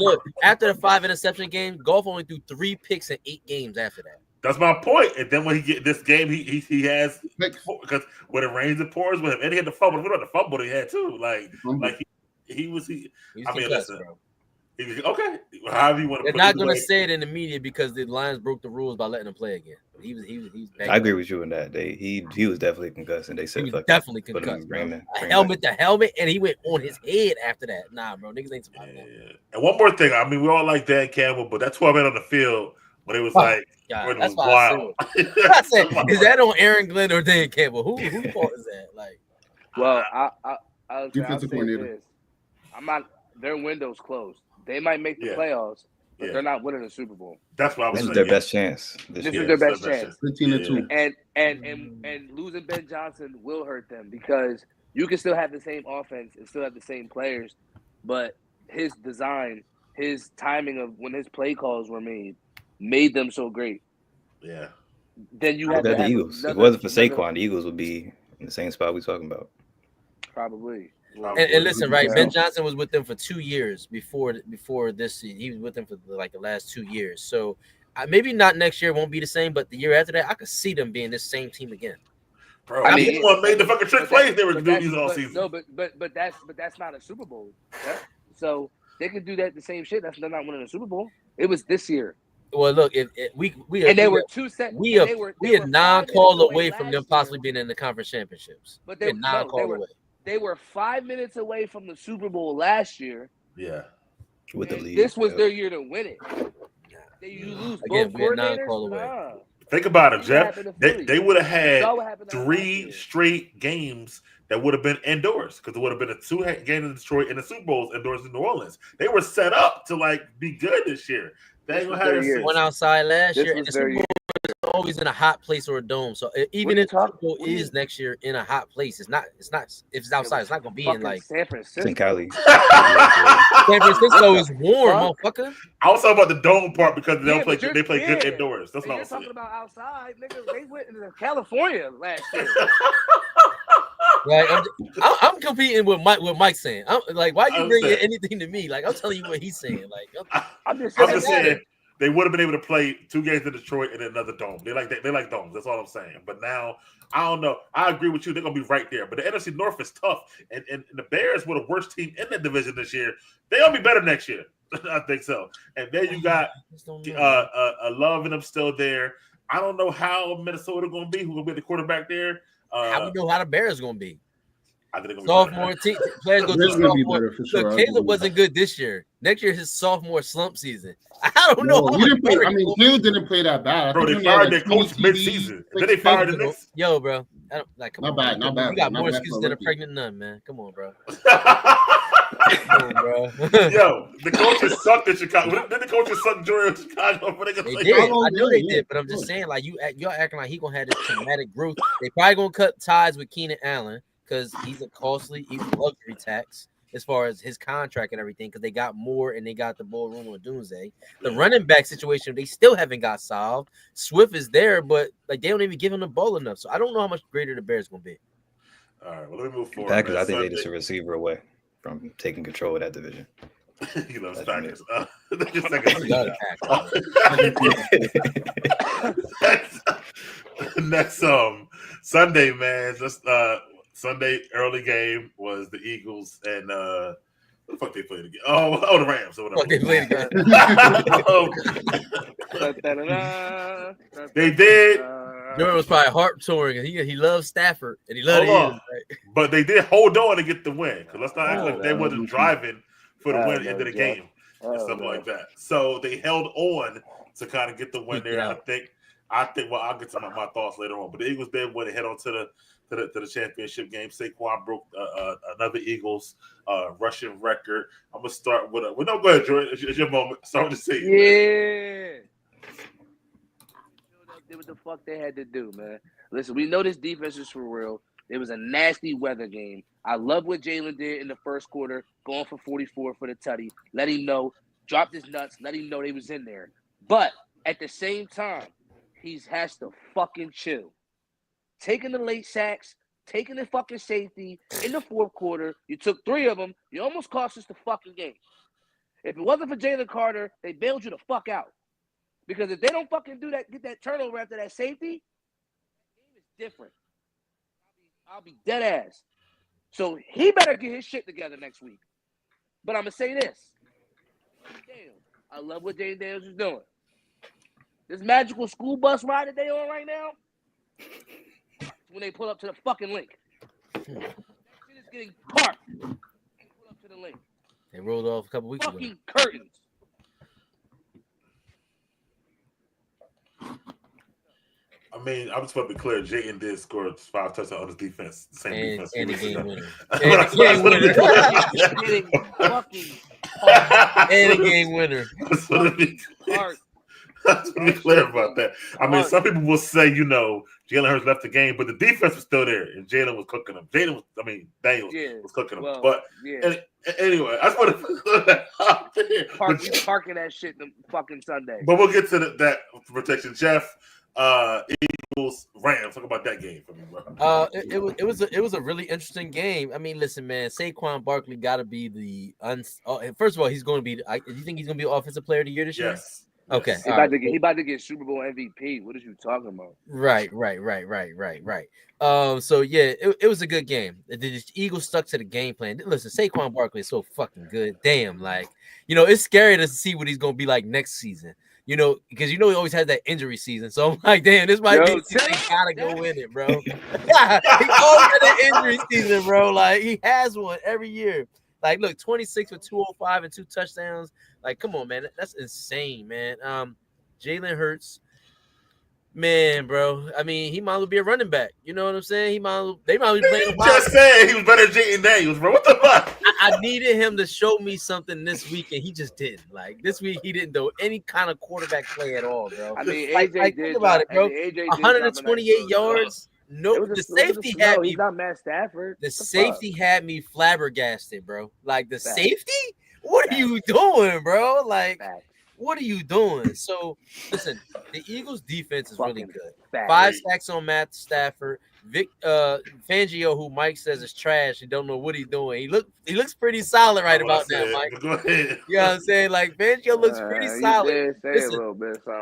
Look, after the 5 interception game, Goff only threw 3 picks in 8 games after that. That's my point. And then when he get this game, he has, because when it rains it pours with him, and he had the fumble. We know the fumble he had too. He was concussed, bro. Okay, however you want to. They're not going to say it in the media because the Lions broke the rules by letting him play again. But he was I agree with you in that. He was definitely concussed, and they said he was definitely concussed. The helmet, and he went on his head after that. Nah, bro, niggas ain't surviving that. And one more thing, I mean, we all like Dan Campbell, but that 12 men on the field when it was when it was wild. I said, is that on Aaron Glenn or Dan Campbell? Who fault is that? Like, well, I'll defensive coordinator. This. I'm not. Their window's closed. They might make the playoffs, but they're not winning the Super Bowl. That's what I was saying. This is their best chance. This is their best chance. 15-2. And losing Ben Johnson will hurt them because you can still have the same offense and still have the same players, but his design, his timing of when his play calls were made them so great. Yeah. Then you have the Eagles. If it wasn't for Saquon, the Eagles would be in the same spot we're talking about. Probably. And listen, right? Ben Johnson was with them for 2 years before this season. He was with them for like the last 2 years. So maybe not next year won't be the same, but the year after that, I could see them being this same team again. Bro, I mean, one made the fucking trick plays they were doing these all season. No, but that's not a Super Bowl. Right? So they could do that the same shit. They're not winning a Super Bowl. It was this year. Well, look, we are 9 calls away from them possibly being in the conference championships. But they're 9 calls away. They were 5 minutes away from the Super Bowl last year. Yeah. With the lead. This was their year to win it. You lose both coordinators? Think about it, Jeff. They would have had 3 straight games that would have been indoors because it would have been a 2 games in Detroit and the Super Bowls indoors in New Orleans. They were set up to be good this year. They ain't gonna have one outside last year. And the Super Bowl is always in a hot place or a dome. So even if Super Bowl is next year in a hot place, it's not. If it's outside, it's not gonna be in San Francisco. It's in Cali. San Francisco is warm, motherfucker. I was talking about the dome part because they play good indoors. That's what I was saying. You're talking about outside, nigga. They went into California last year. Like I'm competing with Mike's saying. I'm like, why you bringing anything to me? Like I'm telling you what he's saying. Like I'm just saying they would have been able to play 2 games in Detroit and another dome. They like domes. That's all I'm saying. But now I don't know. I agree with you. They're gonna be right there. But the NFC North is tough, and the Bears were the worst team in the division this year. They're gonna be better next year. I think so. And then you got Love and them still there. I don't know how Minnesota gonna be. Who's gonna be the quarterback there? How we know how the Bears gonna be? I think sophomore team players go through sophomore. Sure. Look, Caleb wasn't good this year. Next year, his sophomore slump season. I don't know. Caleb didn't play that bad. Bro, they fired their coach mid-season. Then they fired the next. Yo, bro. I don't like. Come not on, bad. Not bad. You got more excuses than a pregnant nun, man. Come on, bro. Come on, bro. Yo, the coaches sucked in Chicago. Didn't the coaches suck during Chicago? They did. I know they did, but I'm just saying, like you're acting like he gonna have this traumatic growth. They probably gonna cut ties with Keenan Allen because he's a luxury tax as far as his contract and everything. Because they got more and they got the bull room on Doomsday. The running back situation they still haven't got solved. Swift is there, but like they don't even give him the ball enough. So I don't know how much greater the Bears gonna be. All right, well let me move forward. Packers, I think they just a receiver away from taking control of that division. You know, Packers. Next Sunday, man. Just Sunday early game was the Eagles and fuck they played again? Oh, the Rams or whatever. Fuck they played again. They did. Jordan was probably heart soaring, and he loves Stafford, and he loved him. Right? But they did hold on to get the win. Because let's not act like they wasn't driving for the win into the game and stuff like that. So they held on to kind of get the win there. I think. Well, I'll get to my thoughts later on. But the Eagles did win to head on to the championship game. Saquon broke another Eagles rushing record. I'm gonna start with well, no, go ahead, Jordan. It's your moment. Start with the season. Yeah. Did what the fuck they had to do, man. Listen, we know this defense is for real. It was a nasty weather game. I love what Jalen did in the first quarter, going for 44 for the tutty. Let him know, dropped his nuts, let him know they was in there. But at the same time, he has to fucking chill. Taking the late sacks, taking the fucking safety in the fourth quarter. You took 3 of them. You almost cost us the fucking game. If it wasn't for Jalen Carter, they bailed you the fuck out. Because if they don't fucking do that, get that turnover after that safety, that game is different. I'll be dead ass. So he better get his shit together next week. But I'm going to say this. Damn, I love what Jay Daniels is doing. This magical school bus ride that they on right now, when they pull up to the fucking link. That shit is getting parked. They pull up to the link. They rolled off a couple weeks ago. Fucking curtains. I mean, I'm just going to be clear. Jayden did score 5 touchdowns on his defense. Same defense. And the game winner. And the game winner. Let's be clear about that. I mean, some people will say, Jalen Hurts left the game, but the defense was still there, and Jalen was cooking them. Daniels was cooking them. But anyway, I just want to put that out there. Parking that shit the fucking Sunday. But we'll get to that protection. Jeff, Eagles, Rams. Talk about that game for me, bro. It was a really interesting game. I mean, listen, man, Saquon Barkley got to be the first of all, he's going to be. Do you think he's going to be Offensive Player of the Year this year? Yes. Okay. He about to get Super Bowl MVP. What are you talking about? Right. So yeah, it was a good game. The Eagles stuck to the game plan. Listen, Saquon Barkley is so fucking good. Damn, it's scary to see what he's gonna be like next season. Because he always has that injury season. So I'm like, damn, this might be he gotta go in it, bro. He always had an injury season, bro. Like he has one every year. Like, look, 26 for 205 and 2 touchdowns. Like, come on, man. That's insane, man. Jalen Hurts, man, bro. I mean, he might as well be a running back. You know what I'm saying? They might be playing. Just saying he was better than Jayden Daniels, bro. What the fuck? I needed him to show me something this week, and he just didn't. Like, this week, he didn't do any kind of quarterback play at all, bro. I mean, AJ did. Think about it, bro. 128 yards. No, the safety had me. He's not Matt Stafford. The safety had me flabbergasted, bro. Like the safety. What are you doing, bro? Like, what are you doing? So, listen, the Eagles' defense is really good. 5 sacks on Matt Stafford. Vic Fangio, who Mike says is trash, he don't know what he's doing. He looks pretty solid right about now, Mike. Go ahead. You know what I'm saying? Like Fangio looks pretty solid. Listen,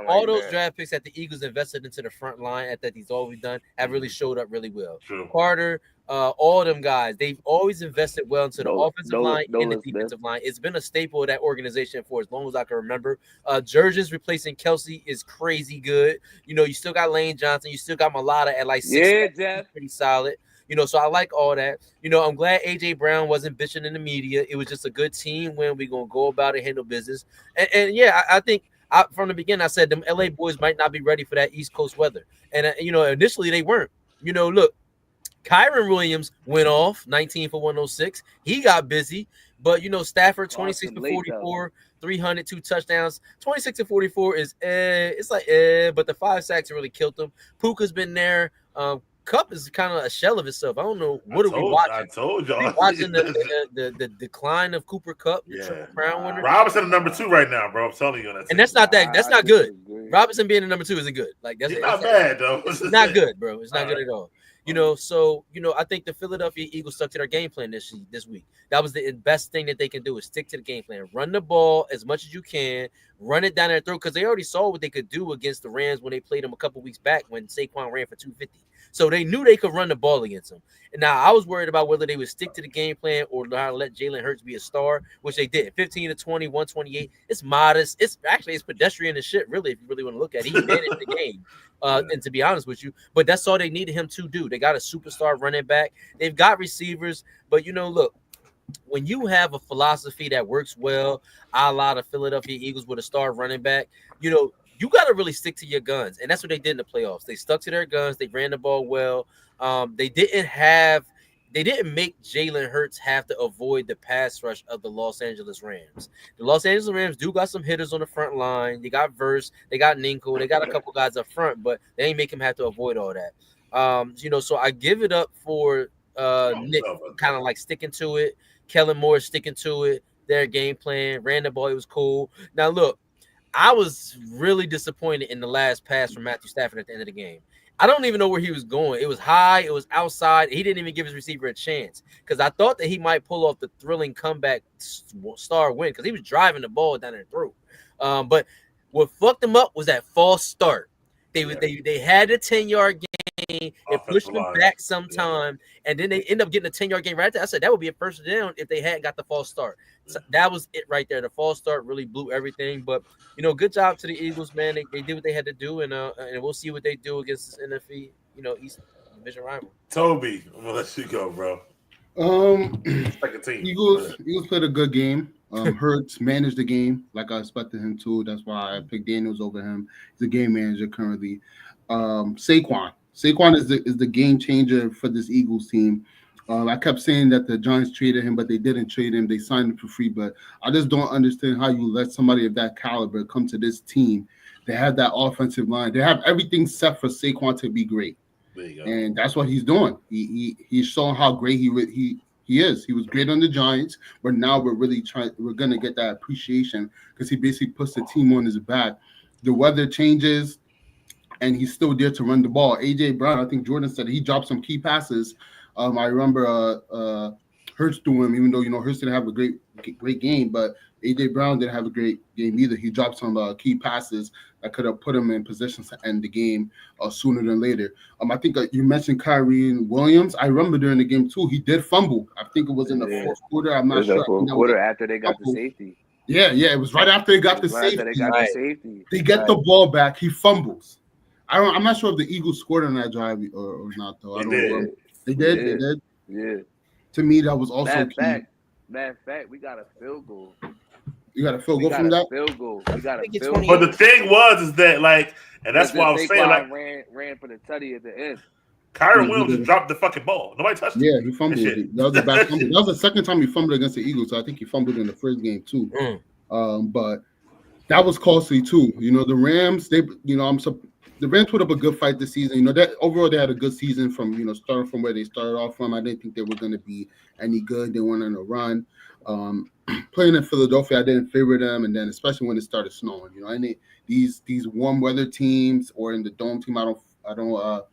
all those draft picks that the Eagles invested into the front line that he's always done have really showed up really well. True. Carter, all them guys, they've always invested well into the offensive line and the defensive line. It's been a staple of that organization for as long as I can remember. Jurgens replacing Kelsey is crazy good. You still got Lane Johnson, you still got Mulata at like 6. Yeah, pretty solid. So I like all that. I'm glad AJ Brown wasn't bitching in the media. It was just a good team win. We're gonna go about it, handle business. And yeah, I think from the beginning I said them LA boys might not be ready for that East Coast weather. And initially they weren't. Look, Kyron Williams went off 19 for 106. He got busy, but Stafford 26 for 44, 302 touchdowns. 26 to 44 is it's like but the 5 sacks really killed him. Puka's been there. Cup is kind of a shell of itself. I don't know what are we watching. I told y'all. Watching the decline of Cooper Kupp, the Triple Crown winner. Robinson at number 2 right now, bro. I'm telling you. And that's not good. Robinson being the number 2 isn't good. Like that's not bad though. It's not good, bro. It's not good at all. So I think the Philadelphia Eagles stuck to their game plan this week. That was the best thing that they can do is stick to the game plan. Run the ball as much as you can. Run it down their throat because they already saw what they could do against the Rams when they played them a couple weeks back when Saquon ran for 250. So they knew they could run the ball against him. And now I was worried about whether they would stick to the game plan or how to let Jalen Hurts be a star, which they did. 15 to 20, 128. It's modest. It's pedestrian as shit, really, if you really want to look at it. He managed the game. And to be honest with you, but that's all they needed him to do. They got a superstar running back. They've got receivers, but look, when you have a philosophy that works well, a la the Philadelphia Eagles with a star running back, you got to really stick to your guns. And that's what they did in the playoffs. They stuck to their guns. They ran the ball well. They didn't make Jalen Hurts have to avoid the pass rush of the Los Angeles Rams. The Los Angeles Rams do got some hitters on the front line. They got Verse, they got Ninko, they got a couple guys up front, but they ain't make him have to avoid all that. So I give it up for Nick kind of like sticking to it. Kellen Moore sticking to it. Their game plan, ran the ball. It was cool. Now, look, I was really disappointed in the last pass from Matthew Stafford at the end of the game. I don't even know where he was going. It was high. It was outside. He didn't even give his receiver a chance because I thought that he might pull off the thrilling comeback star win because he was driving the ball down their throat. But what fucked them up was that false start. They had a 10-yard gain. It pushed them back sometime, and then they end up getting a 10-yard gain right there. I said that would be a first down if they hadn't got the false start. So that was it right there. The false start really blew everything. But good job to the Eagles, man. They did what they had to do, and we'll see what they do against this NFC, East Division rival. Toby, I'm gonna let you go, bro. Second team. Eagles played a good game. Hurts managed the game like I expected him to. That's why I picked Daniels over him. He's a game manager currently. Saquon is the game changer for this Eagles team. I kept saying that the Giants traded him, but they didn't trade him. They signed him for free. But I just don't understand how you let somebody of that caliber come to this team. They have that offensive line. They have everything set for Saquon to be great. There you go. And that's what he's doing. He's showing how great he is. He was great on the Giants, but now we're going to get that appreciation because he basically puts the team on his back. The weather changes, and he's still there to run the ball. A.J. Brown, I think Jordan said he dropped some key passes. I remember Hurts threw him, even though, Hurts didn't have a great game, but A.J. Brown didn't have a great game either. He dropped some key passes that could have put him in position to end the game sooner than later. I think you mentioned Kyrie Williams. I remember during the game, too, he did fumble. I think it was in the fourth quarter. I'm not sure. Fourth quarter after they got the safety. Yeah, it was right after they got the safety. They get the ball back. He fumbles. I'm not sure if the Eagles scored on that drive or not, though. They did. Yeah. To me, that was also key. Matter of fact, we got a field goal. You got a field goal from that? Field goal. We got a field goal. But the thing is that, and that's why I was saying, ran for the tutty at the end. Kyrie Williams dropped the fucking ball. Nobody touched it. Yeah, he fumbled. That was a bad fumble. That was the second time he fumbled against the Eagles. So I think he fumbled in the first game too. But that was costly too. The Rams. The Rams put up a good fight this season. That overall they had a good season from starting from where they started off from. I didn't think they were going to be any good. They went on a run. Playing in Philadelphia, I didn't favor them, and then especially when it started snowing. And these warm weather teams or in the dome team, I don't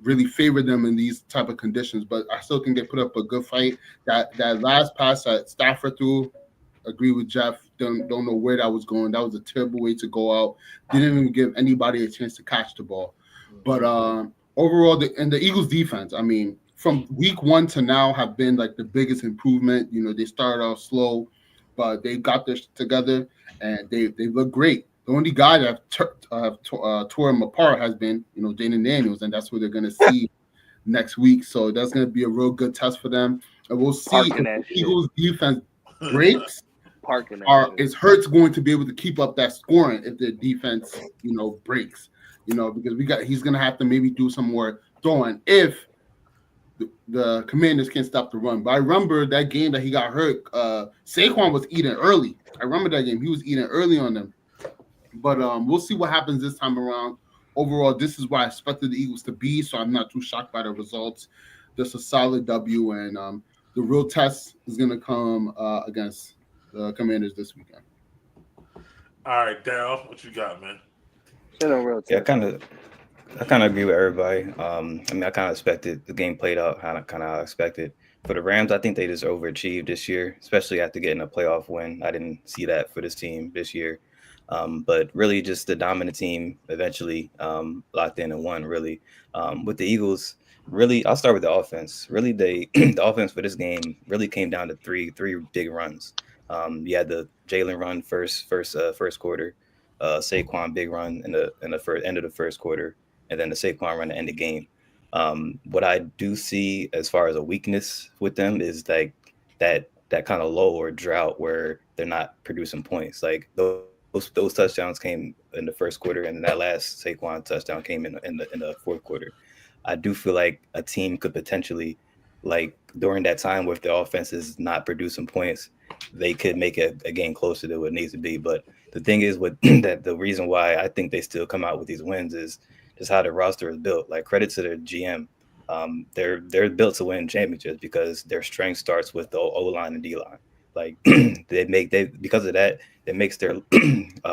really favor them in these type of conditions. But I still think they put up a good fight. That last pass that Stafford threw, agree with Jeff. Don't know where that was going. That was a terrible way to go out. Didn't even give anybody a chance to catch the ball. But overall, the Eagles defense, from week one to now have been like the biggest improvement. They started off slow, but they got this together and they look great. The only guy that have tore them apart has been, Jaden Daniels, and that's what they're going to see next week. So that's going to be a real good test for them. And we'll see if the Eagles defense breaks. Is Hurts going to be able to keep up that scoring if the defense, breaks? Because he's going to have to maybe do some more throwing if the Commanders can't stop the run. But I remember that game that he got hurt. Saquon was eating early. I remember that game. He was eating early on them. But we'll see what happens this time around. Overall, this is what I expected the Eagles to be, so I'm not too shocked by the results. Just a solid W, and the real test is going to come against the Commanders this weekend. All right, Daryl, what you got, man? Yeah, I kind of agree with everybody. I kind of expected the game played out kind of how I expected. For the Rams, I think they just overachieved this year, especially after getting a playoff win. I didn't see that for this team this year. But really, just the dominant team eventually locked in and won. Really, with the Eagles, really, I'll start with the offense. Really, the offense for this game really came down to three big runs. You had the Jalen run first quarter, Saquon big run in the first end of the first quarter, and then the Saquon run to end the game. What I do see as far as a weakness with them is like that kind of low or drought where they're not producing points. Like those touchdowns came in the first quarter, and then that last Saquon touchdown came in the fourth quarter. I do feel like a team could potentially, like during that time where if the offense is not producing points, they could make a game closer to what it needs to be. But the thing is, with that, the reason why I think they still come out with these wins is just how the roster is built. Like credit to their GM. They're built to win championships because their strength starts with the O line and D line. Like because of that, it makes their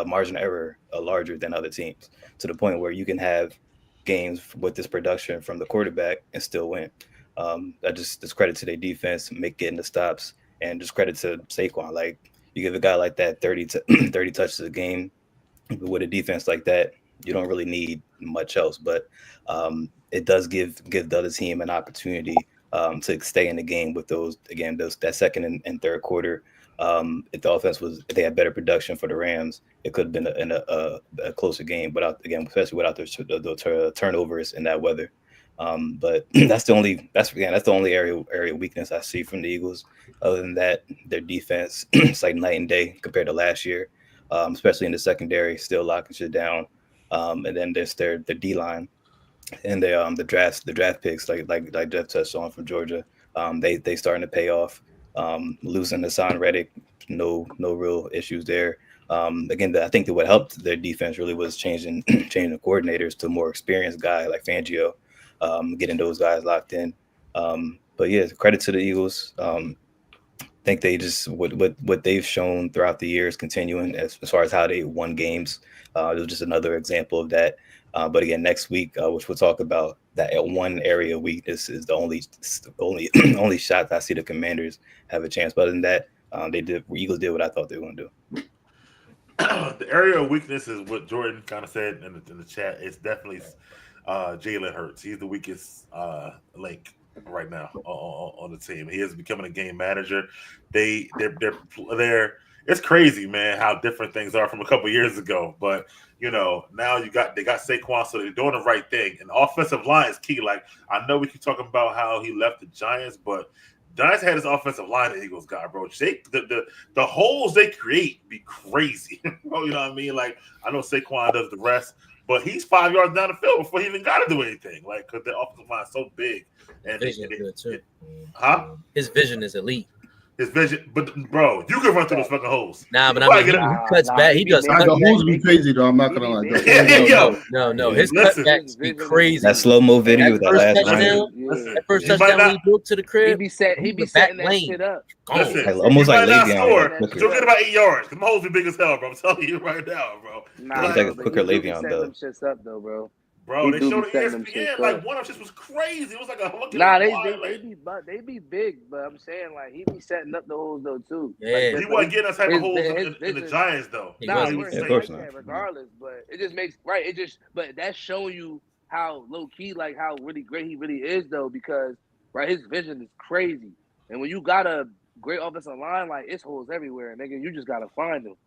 margin of error larger than other teams to the point where you can have games with this production from the quarterback and still win. I just credit to their defense, getting the stops, and just credit to Saquon. Like you give a guy like that 30 touches a game with a defense like that, you don't really need much else. But it does give the other team an opportunity to stay in the game with that second and third quarter. If the offense if they had better production for the Rams, it could have been a closer game, especially without the turnovers and that weather. But that's the only area of weakness I see from the Eagles. Other than that, their defense it's like night and day compared to last year, especially in the secondary, still locking shit down. And then there's their D line and the draft picks like Jeff touched on from Georgia. They starting to pay off. Losing Hassan Reddick, no real issues there. Again, I think that what helped their defense really was changing the coordinators to a more experienced guy like Fangio, getting those guys locked in. But yeah, credit to the Eagles. I think they just what they've shown throughout the years, continuing as far as how they won games. It was just another example of that. But again, next week, which we'll talk about, that one area of weakness is the only shot I see the Commanders have a chance. But other than that, Eagles did what I thought they were going to do. The area of weakness is what Jordan kind of said in the chat. It's definitely Jalen Hurts. He's the weakest link right now on the team. He is becoming a game manager. They're it's crazy, man, how different things are from a couple years ago. But now they got Saquon, so they're doing the right thing. And the offensive line is key. Like I know we keep talking about how he left the Giants, but Giants had his offensive line the Eagles got, bro. The holes they create be crazy. Bro, you know what I mean? Like I know Saquon does the rest, but he's 5 yards down the field before he even got to do anything. Like because the offensive line is so big. And vision is good too. His vision is elite. His vision, but bro, you can run through those fucking holes. Nah, but I mean, he cuts back. He does. The holes be crazy though. I'm not gonna lie. No. His cutbacks be crazy. That slow mo video with that last that first touchdown when he broke to the crib. He be setting that shit up. Almost like Le'Veon. But you'll get about 8 yards. The holes be big as hell, bro. I'm telling you right now, bro. He's like a quicker Le'Veon though. Shit's up though, bro. Bro, they showed the ESPN like one of them just was crazy. It was like a they be big, but I'm saying like he be setting up the holes though too. Yeah, like, he wasn't getting us type of holes in the Giants though. Of course not. Regardless, but it just makes but that's showing you how low key, like how really great he really is though, because his vision is crazy, and when you got a great offensive line, like it's holes everywhere, nigga, you just gotta find them.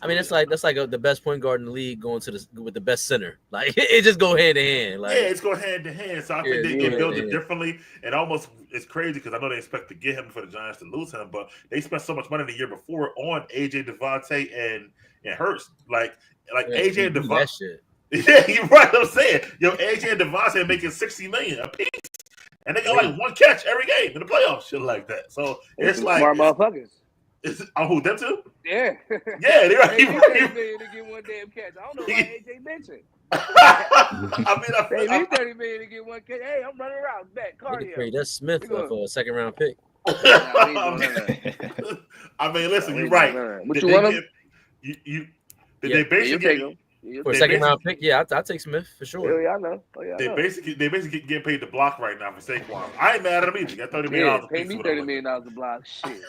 I mean, that's like the best point guard in the league going with the best center. Like it just go hand in hand. Like it's going hand in hand. So I think they build it differently, and almost it's crazy because I know they expect to get him for the Giants to lose him, but they spent so much money the year before on AJ Devontae and Hurts. Like AJ and Devontae. Yeah, you're right. I'm saying, AJ and Devontae are making $60 million a piece, and they got like one catch every game in the playoffs, shit like that. So it's like smart motherfuckers. Who them two? Yeah. Yeah, they're right. $30 million to get one damn catch. I don't know why AJ mentioned. I mean, $30 million to get one catch. Hey, I'm running around back. Cardio. That's Smith for a second round pick. I mean, listen, you're right. What you want him? They basically for a second round pick, yeah, I'll take Smith for sure. Yeah, I know. They basically getting paid to block right now for Saquon. I ain't mad at him either. Got $30 million. Pay me $30 million to block. Shit.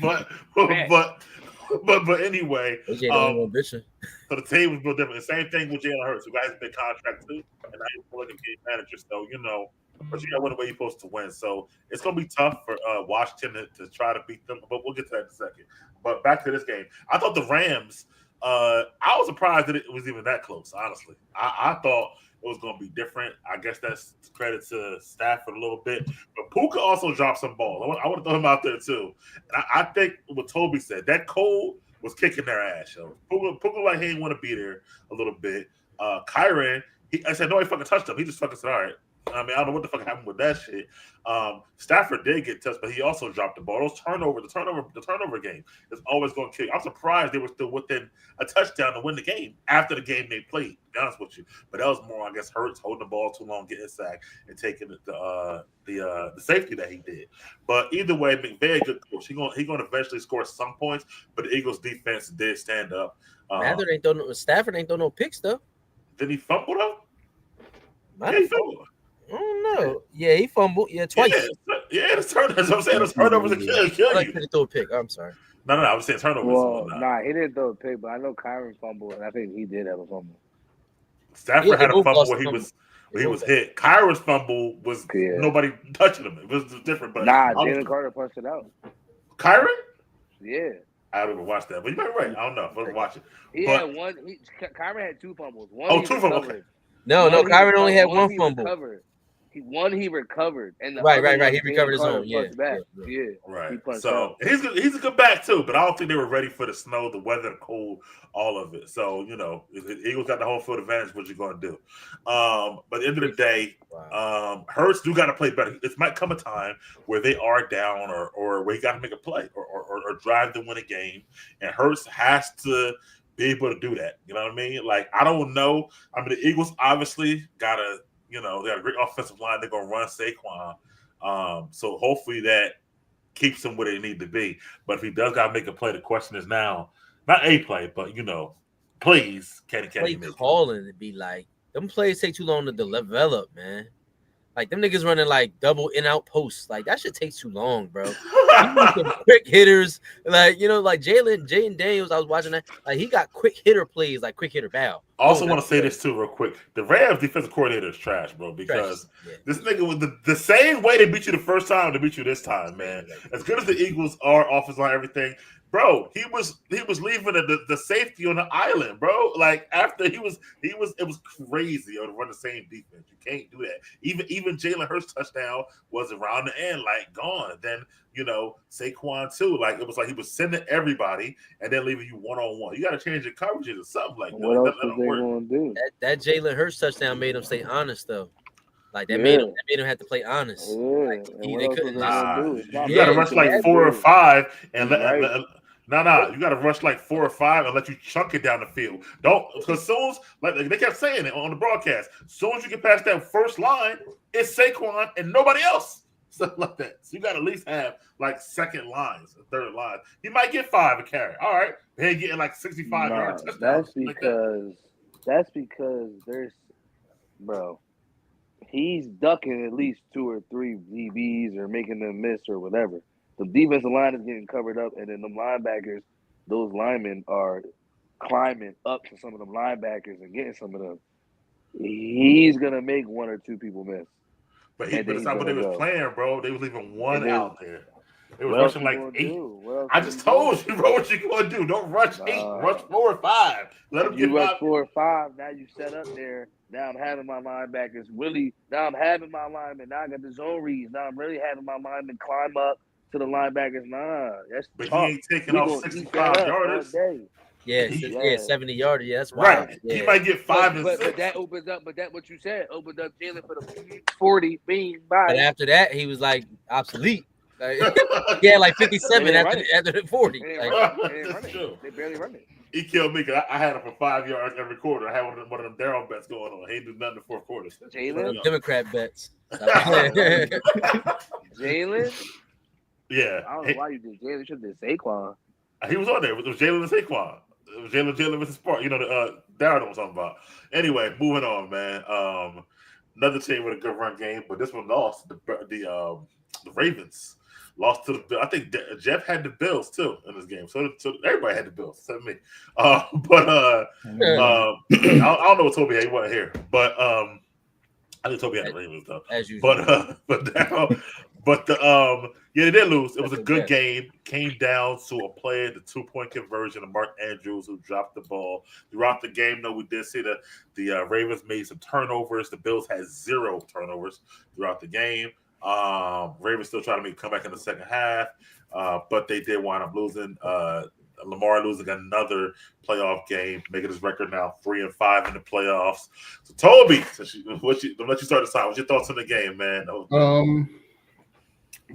but but anyway, AJ the only one bitching. So the team was built different. The same thing with Jalen Hurts, who got his big contract too, and now he's like a game manager. So but you got to win the way you're supposed to win. So it's going to be tough for Washington to try to beat them. But we'll get to that in a second. But back to this game, I thought the Rams. I was surprised that it was even that close. Honestly, I thought it was going to be different. I guess that's credit to Stafford a little bit. But Puka also dropped some balls. I want to throw him out there too. And I think what Toby said, that Cole was kicking their ass. Yo. Puka like he didn't want to be there a little bit. Kyron, I said no, he fucking touched him. He just fucking said, all right. I mean, I don't know what the fuck happened with that shit. Stafford did get touched, but he also dropped the ball. Those the turnover game is always going to kill you. I'm surprised they were still within a touchdown to win the game after the game they played, to be honest with you. But that was more, I guess, Hurts holding the ball too long, getting sacked, and taking the safety that he did. But either way, McVay, good coach. He's going to eventually score some points, but the Eagles defense did stand up. Stafford ain't throw no picks though. Did he fumble though? Yeah, he fumbled. I don't know. Yeah, he fumbled. Yeah, twice. Yeah, it's turnovers. I'm saying it's turnovers to kill you. He throw a pick. I'm sorry. No, I was saying turnovers. Well, he didn't throw a pick, but I know Kyron fumbled, and I think he did have a fumble. Stafford had a fumble where he was hit. Kyron's fumble was nobody touching him. It was different. But Jalen Carter punched it out. Kyron? Yeah. I don't even watch that, but you might be right. I don't know. I wasn't watching. Kyron had two fumbles. Two fumbles. Okay. No, Kyron only had one fumble. He recovered, and right. He recovered his own. Yeah. Right. So he's a good back too, but I don't think they were ready for the snow, the weather, the cold, all of it. So the Eagles got the home field advantage. What you gonna do? But at the end of the day, Hurts do got to play better. It might come a time where they are down, or where you got to make a play, or drive to win a game, and Hurts has to be able to do that. You know what I mean? Like, I don't know. I mean, the Eagles obviously got a they got a great offensive line. They're going to run Saquon. So hopefully that keeps them where they need to be. But if he does got to make a play, the question is now, not a play, but, plays, can he make calling to be like, them plays take too long to develop, man. Like, them niggas running, like, double in-out posts. Like, that shit takes too long, bro. Some quick hitters. Like, like Jaden Daniels, I was watching that. Like, he got quick hitter plays, like quick hitter bow. I also want to say this, too, real quick. The Rams defensive coordinator is trash, bro, because this nigga was the same way they beat you the first time, they beat you this time, man. As good as the Eagles are, offensive line, everything, bro, he was leaving the safety on the island, bro. Like, after it was crazy to run the same defense. You can't do that. Even Jalen Hurts' touchdown was around the end, like, gone. Then Saquon too. Like, it was like he was sending everybody and then leaving you one-on-one. You got to change your coverages or something like that. What else was they going to do? That Jalen Hurts touchdown made him stay honest though. Like that made him have to play honest. Yeah. Like, they couldn't. You got to rush like 4 or 5 and let. No. You got to rush like 4 or 5 and let you chunk it down the field. Don't, because soon as, like they kept saying it on the broadcast, soon as you get past that first line, it's Saquon and nobody else. Something like that. So you got to at least have like second lines, third lines. He might get 5 a carry. All right, he ain't getting like 65 yards. That's because there's, bro. He's ducking at least 2 or 3 DBs or making them miss or whatever. The defensive line is getting covered up, and then the linebackers, those linemen are climbing up to some of them linebackers and getting some of them. He's gonna make 1 or 2 people miss. But it's not what they was playing, bro. They was leaving one out there. They was rushing like 8. I just told you, bro, what you gonna do? Don't rush 8. Rush 4 or 5. Let them get rush 4 or 5. Now you set up there. Now I'm having my linebackers really. Now I'm having my linemen. Now I got the zone reads. Now I'm really having my linemen climb up to the linebackers. That's but tough. He ain't taking off 65 yarders. Yeah, 70 yarder. Yeah, that's wild. Right. Yeah. He might get 5 and 6. But that opens up. But that what you said opened up Jalen for the 40 being by. But after that, he was like obsolete. Like, he had like 57 after the 40. They barely run it. He killed me because I had him for 5 yards every quarter. I had one of them Darryl bets going on. He didn't do nothing in the fourth quarter. Jalen? Democrat bets. Jalen? Yeah. I don't know why you did Jalen. You should have did Saquon. He was on there. It was Jalen and Saquon. It was Jalen versus Spark. The Darryl was talking about. Anyway, moving on, man. Another team with a good run game, but this one lost. The Ravens. lost to the Bills. I think Jeff had the Bills too in this game, so everybody had the Bills except me. I don't know what Toby had. He wasn't here, but I think Toby had the Ravens though. As usual. They did lose. It was a good game. Came down to a play, the 2-point conversion of Mark Andrews, who dropped the ball throughout the game. Though we did see the Ravens made some turnovers. The Bills had 0 turnovers throughout the game. Ravens still trying to make a comeback in the second half, but they did wind up losing. Lamar losing another playoff game, making his record now 3-5 in the playoffs. So Toby, I'll let you start this out. What's your thoughts on the game, man?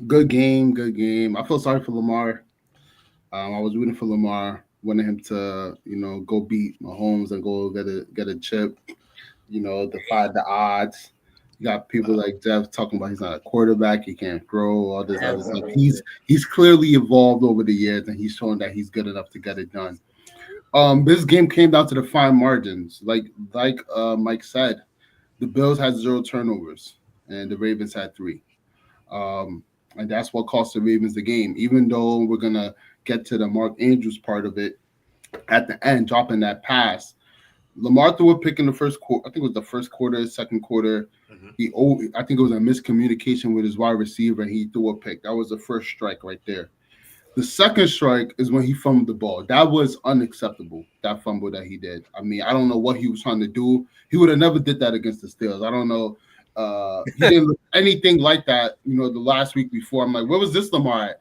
Good game. I feel sorry for Lamar. I was rooting for Lamar, wanting him to, go beat Mahomes and go get a chip, defy the odds. You got people like Jeff talking about he's not a quarterback, he can't throw, all this other stuff. He's clearly evolved over the years, and he's shown that he's good enough to get it done. This game came down to the fine margins. Like Mike said, the Bills had 0 turnovers, and the Ravens had 3. And that's what cost the Ravens the game. Even though we're going to get to the Mark Andrews part of it at the end, dropping that pass, Lamar threw a pick in the first quarter. I think it was the first quarter, second quarter. Mm-hmm. I think it was a miscommunication with his wide receiver, and he threw a pick. That was the first strike right there. The second strike is when he fumbled the ball. That was unacceptable, that fumble that he did. I mean, I don't know what he was trying to do. He would have never did that against the Steelers. I don't know. He didn't look anything like that, the last week before. I'm like, where was this Lamar at?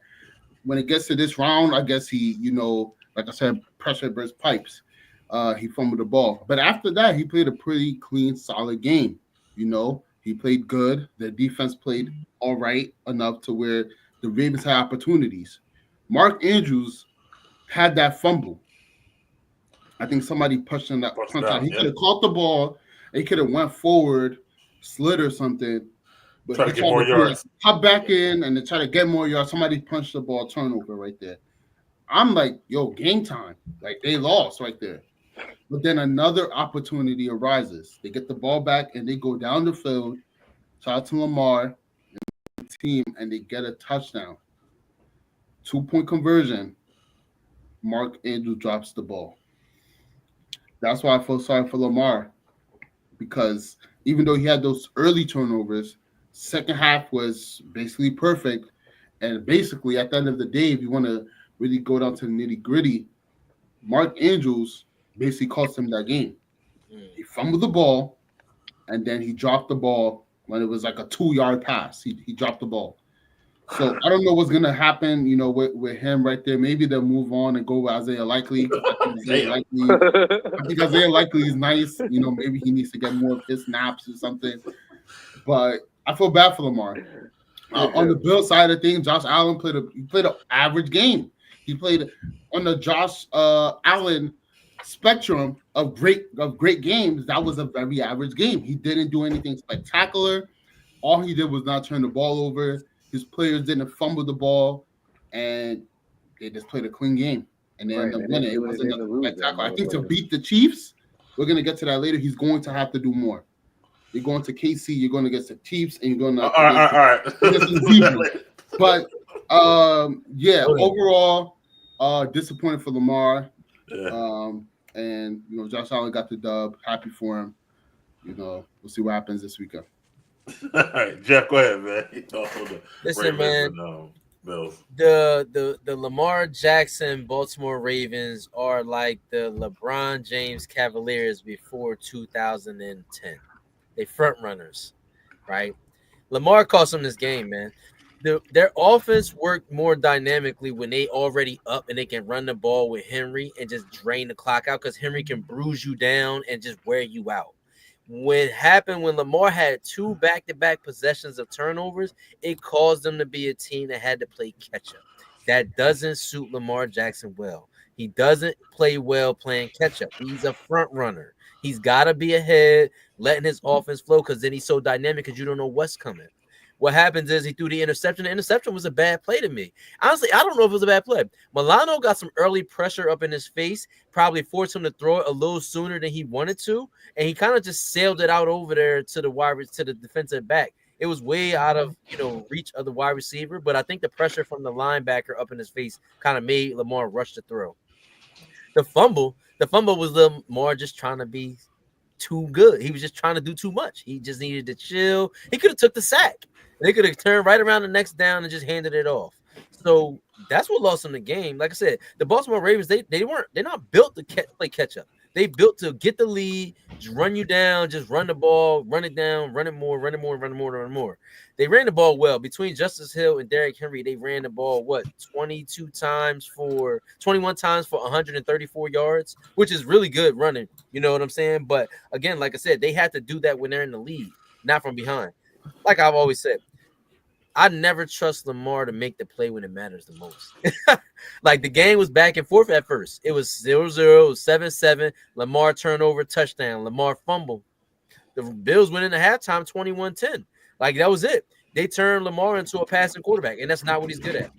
When it gets to this round, I guess he, like I said, pressure burst pipes. He fumbled the ball. But after that, he played a pretty clean, solid game. He played good. The defense played all right enough to where the Ravens had opportunities. Mark Andrews had that fumble. I think somebody punched him that punch out. He could have caught the ball. He could have went forward, slid or something. But try to get more yards. Cut back in and then try to get more yards. Somebody punched the ball, turnover right there. I'm like, game time. Like, they lost right there. But then another opportunity arises. They get the ball back and they go down the field. Shout out to Lamar and the team, and they get a touchdown. 2-point conversion. Mark Andrews drops the ball. That's why I feel sorry for Lamar, because even though he had those early turnovers, second half was basically perfect. And basically, at the end of the day, if you want to really go down to the nitty-gritty, Mark Andrews basically cost him that game. He fumbled the ball, and then he dropped the ball when it was like a 2-yard pass. He dropped the ball. So I don't know what's going to happen, with him right there. Maybe they'll move on and go with Isaiah Likely. I think Isaiah Likely is nice. Maybe he needs to get more of his snaps or something. But I feel bad for Lamar. On the Bill side of things, Josh Allen played an average game. He played on the Josh Allen spectrum of great games. That was a very average game. He didn't do anything spectacular. All he did was not turn the ball over. His players didn't fumble the ball, and they just played a clean game. And they ended up winning. It wasn't nothing spectacular. I think to beat the Chiefs, we're going to get to that later, he's going to have to do more. You're going to KC, you're going to get the Chiefs, and you're going to all right. But overall, disappointed for Lamar. Yeah. And Josh Allen got the dub. Happy for him. We'll see what happens this weekend. All right, Jeff, go ahead, man. Listen, man. Bills. The Lamar Jackson Baltimore Ravens are like the LeBron James Cavaliers before 2010. They front runners, right? Lamar cost them this game, man. Their offense worked more dynamically when they already up and they can run the ball with Henry and just drain the clock out, because Henry can bruise you down and just wear you out. What happened when Lamar had 2 back-to-back possessions of turnovers, it caused them to be a team that had to play catch-up. That doesn't suit Lamar Jackson well. He doesn't play well playing catch-up. He's a front runner. He's got to be ahead, letting his offense flow, because then he's so dynamic because you don't know what's coming. What happens is he threw the interception. The interception was a bad play to me. Honestly, I don't know if it was a bad play. Milano got some early pressure up in his face, probably forced him to throw it a little sooner than he wanted to, and he kind of just sailed it out over there to the defensive back. It was way out of reach of the wide receiver, but I think the pressure from the linebacker up in his face kind of made Lamar rush the throw. The fumble was Lamar just trying to be too good. He was just trying to do too much. He just needed to chill. He could have took the sack. They could have turned right around the next down and just handed it off. So that's what lost them the game. Like I said, the Baltimore Ravens, they're not built to play catch up. They built to get the lead, just run you down, just run the ball, run it down, run it more, run it more, run it more, run it more. They ran the ball well. Between Justice Hill and Derrick Henry, they ran the ball 21 times for 134 yards, which is really good running. You know what I'm saying? But again, like I said, they had to do that when they're in the lead, not from behind. Like I've always said, I never trust Lamar to make the play when it matters the most. Like the game was back and forth at first. It was 0-0, 7-7. Lamar turnover, touchdown. Lamar fumble. The Bills went into halftime 21-10. Like that was it. They turned Lamar into a passing quarterback, and that's not what he's good at.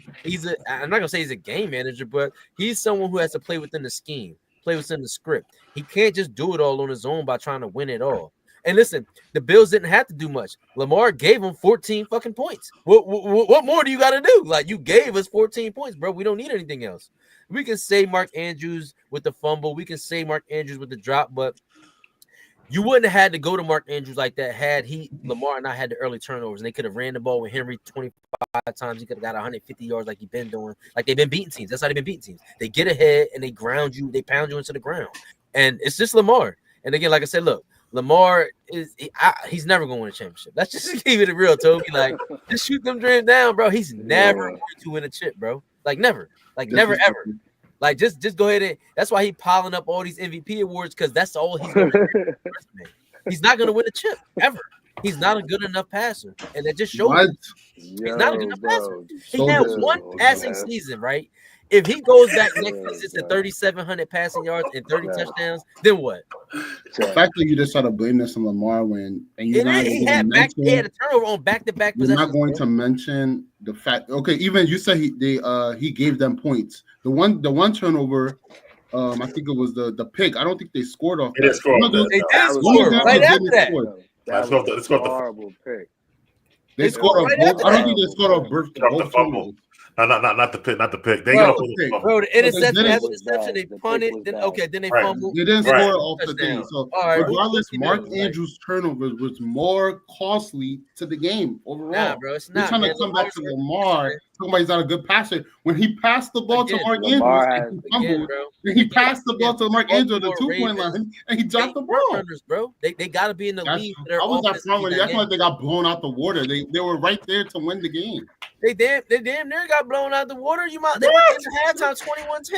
I'm not gonna say he's a game manager, but he's someone who has to play within the scheme, play within the script. He can't just do it all on his own by trying to win it all. And listen, the Bills didn't have to do much. Lamar gave them 14 fucking points. What more do you got to do? Like, you gave us 14 points, bro. We don't need anything else. We can say Mark Andrews with the fumble. We can say Mark Andrews with the drop, but you wouldn't have had to go to Mark Andrews like that had Lamar not had the early turnovers, and they could have ran the ball with Henry 25 times. He could have got 150 yards like he's been doing. Like they've been beating teams. That's how they've been beating teams. They get ahead and they ground you. They pound you into the ground. And it's just Lamar. And again, like I said, look, Lamar he's never going to win a championship. Let's just keep it real, Toby. Like, just shoot them dreams down, bro. He's never going to win a chip, bro. Like, never. Like, never, ever. Like, just go ahead and that's why he's piling up all these MVP awards, because that's all he's going to do. He's not going to win a chip, ever. He's not a good enough passer. And that just shows he's not a good enough passer. He had one passing season, right? If he goes back next season to 3,700 passing yards and 30 touchdowns, then what? The fact that you just try to blame this on Lamar when he had a turnover on back-to-back possessions. You're not going to mention the fact. Okay, even you said he gave them points. The one turnover, I think it was the pick. I don't think they scored off. They did score right after that. That was a horrible pick. They scored off both. I don't think they scored off both turnovers. Not the pick. They got the interception after interception. They punted. Then they fumbled. They didn't score off the thing. So regardless, Mark Andrews' turnovers was more costly to the game overall. Nah, bro, it's not. They're trying to come back to Lamar. Somebody's not a good passer. When he passed the ball to Mark Andrews, he fumbled. Then he passed the ball to Mark Andrews at the 2-point line, and he dropped the ball. Runners, bro. They got to be in the lead. I was that problem. That's why they got blown out the water. They were right there to win the game. They damn near got blown out the water. They went into halftime 21-10.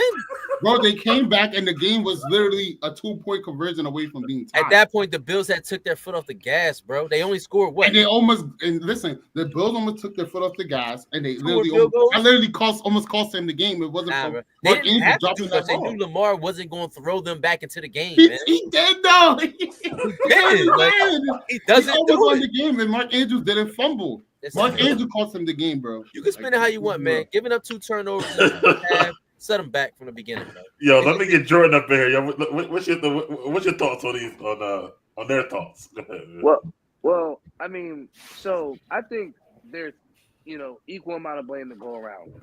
Bro, they came back and the game was literally a 2-point conversion away from being tied. At that point, the Bills had took their foot off the gas, bro. They only scored what? And the Bills almost took their foot off the gas, and they almost cost them the game. It wasn't they didn't have to do much. They knew Lamar wasn't going to throw them back into the game. He did though. He doesn't do it. The game, and Mark Andrews didn't fumble. Mark Andrews cost him the game, bro. You can spin it how you want, man. Giving up 2 turnovers, set them back from the beginning, bro. Yo, let me get Jordan up in here. Yo, what's your thoughts on these on their thoughts? Go ahead, man. Well, I mean, so I think there's equal amount of blame to go around.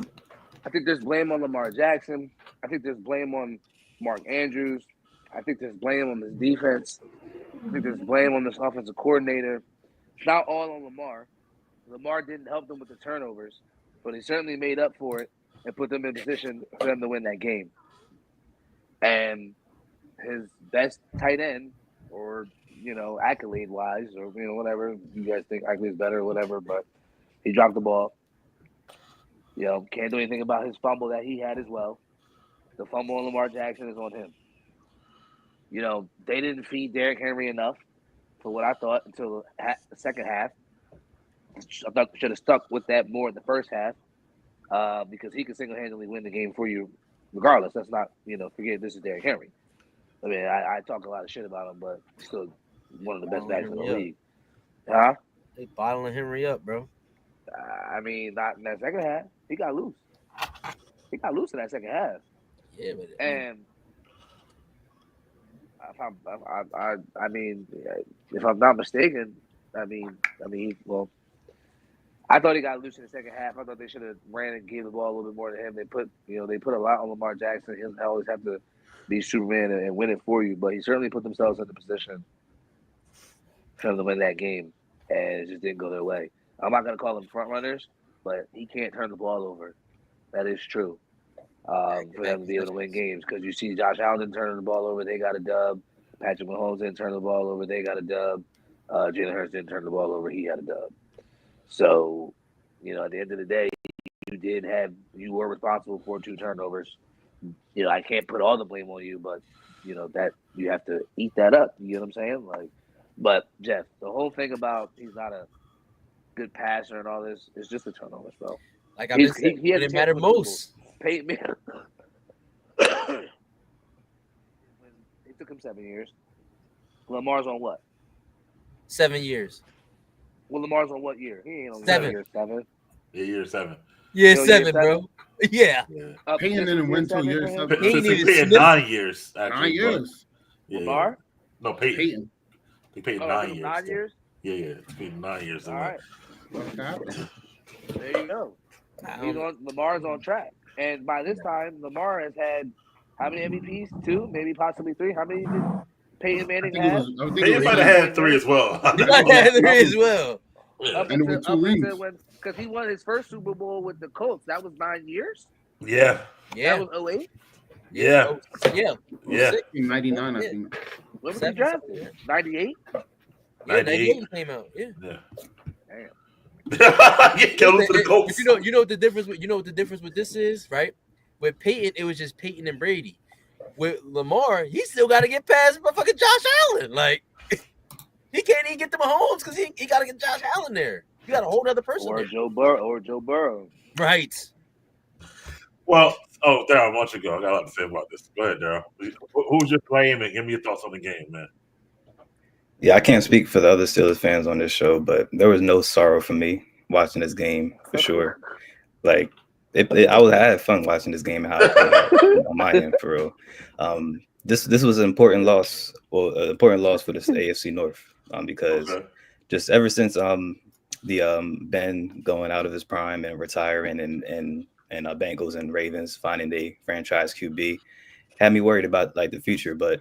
I think there's blame on Lamar Jackson. I think there's blame on Mark Andrews. I think there's blame on this defense. I think there's blame on this offensive coordinator. It's not all on Lamar. Lamar didn't help them with the turnovers, but he certainly made up for it and put them in position for them to win that game. And his best tight end, or accolade-wise, or whatever you guys think accolade is better or whatever, but he dropped the ball. Can't do anything about his fumble that he had as well. The fumble on Lamar Jackson is on him. They didn't feed Derrick Henry enough for what I thought until the second half. I thought should have stuck with that more in the first half because he could single-handedly win the game for you regardless. That's not, forget this is Derrick Henry. I mean, I talk a lot of shit about him, but still one of the best backs in the league. Huh? They bottling Henry up, bro. I mean, not in that second half. He got loose. He got loose in that second half. Yeah, but and if I'm not mistaken, I thought he got loose in the second half. I thought they should have ran and gave the ball a little bit more to him. They put a lot on Lamar Jackson. He doesn't always have to be Superman and win it for you, but he certainly put themselves in the position for them to win that game, and it just didn't go their way. I'm not going to call them front runners, but he can't turn the ball over. That is true. For them to be able to win games, because you see Josh Allen didn't turn the ball over, they got a dub. Patrick Mahomes didn't turn the ball over, they got a dub. Jalen Hurts didn't turn the ball over, he had a dub. So, at the end of the day, you were responsible for 2 turnovers. I can't put all the blame on you, but that you have to eat that up. You know what I'm saying? But Jeff, the whole thing about he's not a good passer and all this is just the turnovers, bro. Like I been saying, it didn't matter most. Peyton Manning. It took him 7 years. Lamar's on what? 7 years. Well, Lamar's on what year? He ain't on 7. Year 7. Yeah, year 7. Yeah, 7, bro. Yeah. Peyton didn't win until year 7. He paid 9 years. Actually, 9 years. Lamar? No, Peyton. He paid 9 years. 9 years? Yeah. He paid 9 years. All right. Okay. There you go. Lamar's on track. And by this time, Lamar has had how many MVPs? 2, maybe possibly 3. How many did Peyton Manning have? Peyton might have had 3 as well. He might have had 3 as well. Because he won his first Super Bowl with the Colts. That was 9 years? Yeah. That was 08? Yeah. Yeah. In 99, I think. When was he drafted? 98? Yeah, 98 came out. Yeah. Damn. The Colts. You know what the difference with this is, right? With Peyton, it was just Peyton and Brady. With Lamar, he still got to get past motherfucking Josh Allen. Like, he can't even get to Mahomes because he got to get Josh Allen there. You got a whole other person or there. Joe Burrow. Right. Well, Daryl, why don't you go? I got a lot to say about this. Go ahead, Daryl. Who's your claim and give me your thoughts on the game, man? Yeah, I can't speak for the other Steelers fans on this show, but there was no sorrow for me watching this game for sure. Like, I had fun watching this game and how it played out on my end for real. This was an important loss, for the AFC North, because just ever since the Ben going out of his prime and retiring and Bengals and Ravens finding the franchise QB had me worried about like the future, but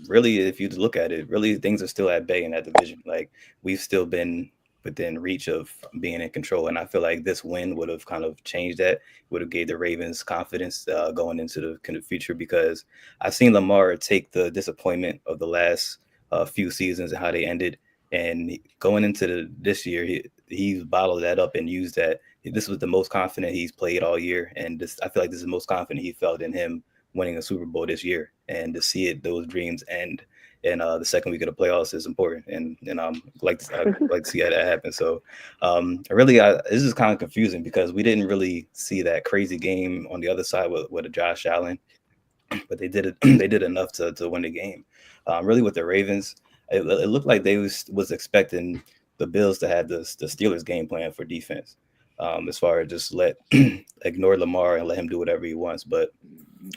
really, if you look at it, really things are still at bay in that division. Like, we've still been within reach of being in control, and I feel like this win would have kind of changed that. Would have gave the Ravens confidence going into the kind of future, because I've seen Lamar take the disappointment of the last few seasons and how they ended, and going into this year, he bottled that up and used that. This was the most confident he's played all year, and I feel like this is the most confident he felt in him winning a Super Bowl this year, and to see those dreams end in the second week of the playoffs is important, and I'd like to see that happen. So this is kind of confusing because we didn't really see that crazy game on the other side with Josh Allen, but they did enough to win the game. Really, with the Ravens, it looked like they was expecting the Bills to have the Steelers game plan for defense, as far as just ignore Lamar and let him do whatever he wants. But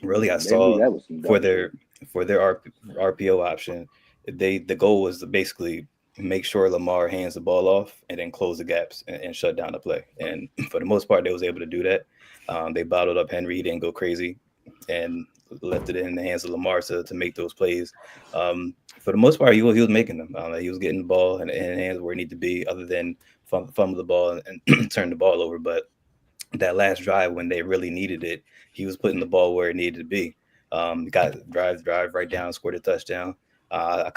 really, I saw for their RPO option, the goal was to basically make sure Lamar hands the ball off and then close the gaps and shut down the play. And for the most part, they was able to do that. They bottled up Henry. He didn't go crazy and left it in the hands of Lamar to make those plays. For the most part, he was making them. He was getting the ball in hands where it needed to be, other than fumble the ball and turn the ball over. But that last drive, when they really needed it, he was putting the ball where it needed to be. Got drive right down, scored a touchdown. I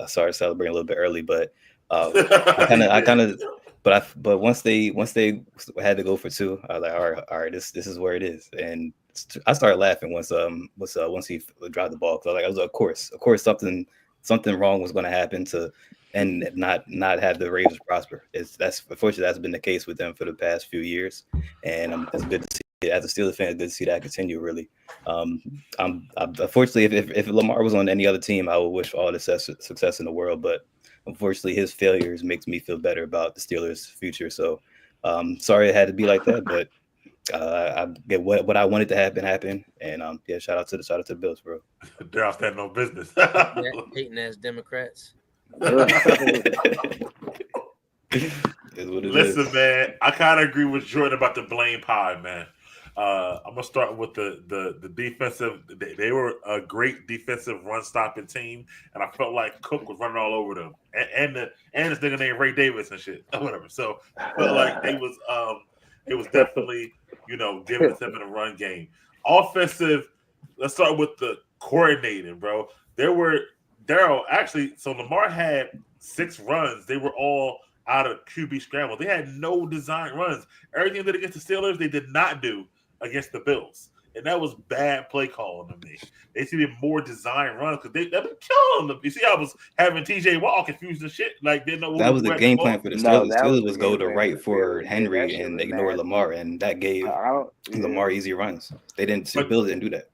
started celebrating a little bit early, but but once they had to go for 2, I was like, all right, this is where it is. And I started laughing once he dropped the ball, because I was like, of course something wrong was going to happen and not have the Ravens prosper. Unfortunately, that's been the case with them for the past few years, and it's good to see. As a Steelers fan, it's good to see that continue. Really, unfortunately, if Lamar was on any other team, I would wish all the success in the world. But unfortunately, his failures makes me feel better about the Steelers' future. So, sorry it had to be like that, but I get what I wanted to happen. And shout out to the Bills, bro. They're off that no business. Hating ass Democrats. Is what it Listen, is. man, I kind of agree with Jordan about the blame pie, man. I'm gonna start with the defensive. They were a great defensive run stopping team, and I felt like Cook was running all over them, and this nigga named Ray Davis and shit or whatever. So I felt like it was definitely giving it to them in a run game. Offensive. Let's start with the coordinating, bro. There were Daryl actually. So Lamar had 6 runs. They were all out of QB scramble. They had no design runs. Everything they did against the Steelers, they did not do against the Bills. And that was bad play calling to me. They needed more design runs because they've been killing them. You see, I was having TJ Watt confused and shit. Like, didn't know that was the game plan for the Steelers. No, Steelers was go to right for Henry and ignore Lamar, and that gave Lamar easy runs. They didn't. Bills didn't do that.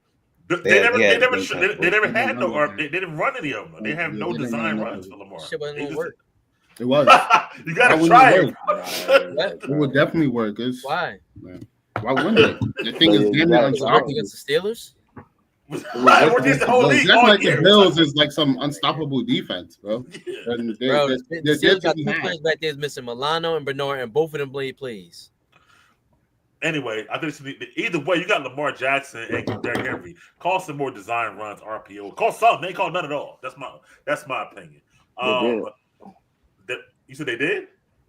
They never had no, or they didn't run any of them. They have no design runs for Lamar. Shit wasn't gonna work. It was. You gotta try it. It would definitely work. Why? Why wouldn't it? The thing is, it worked against the Steelers. The Bills is like some unstoppable defense, bro. Yeah. And the Steelers got 2 players back there missing Milano and Bernard, and both of them played plays. Anyway, I think either way, you got Lamar Jackson and Derrick Henry. Call some more design runs, RPO. Call some. They ain't called none at all. That's my opinion. You said they did?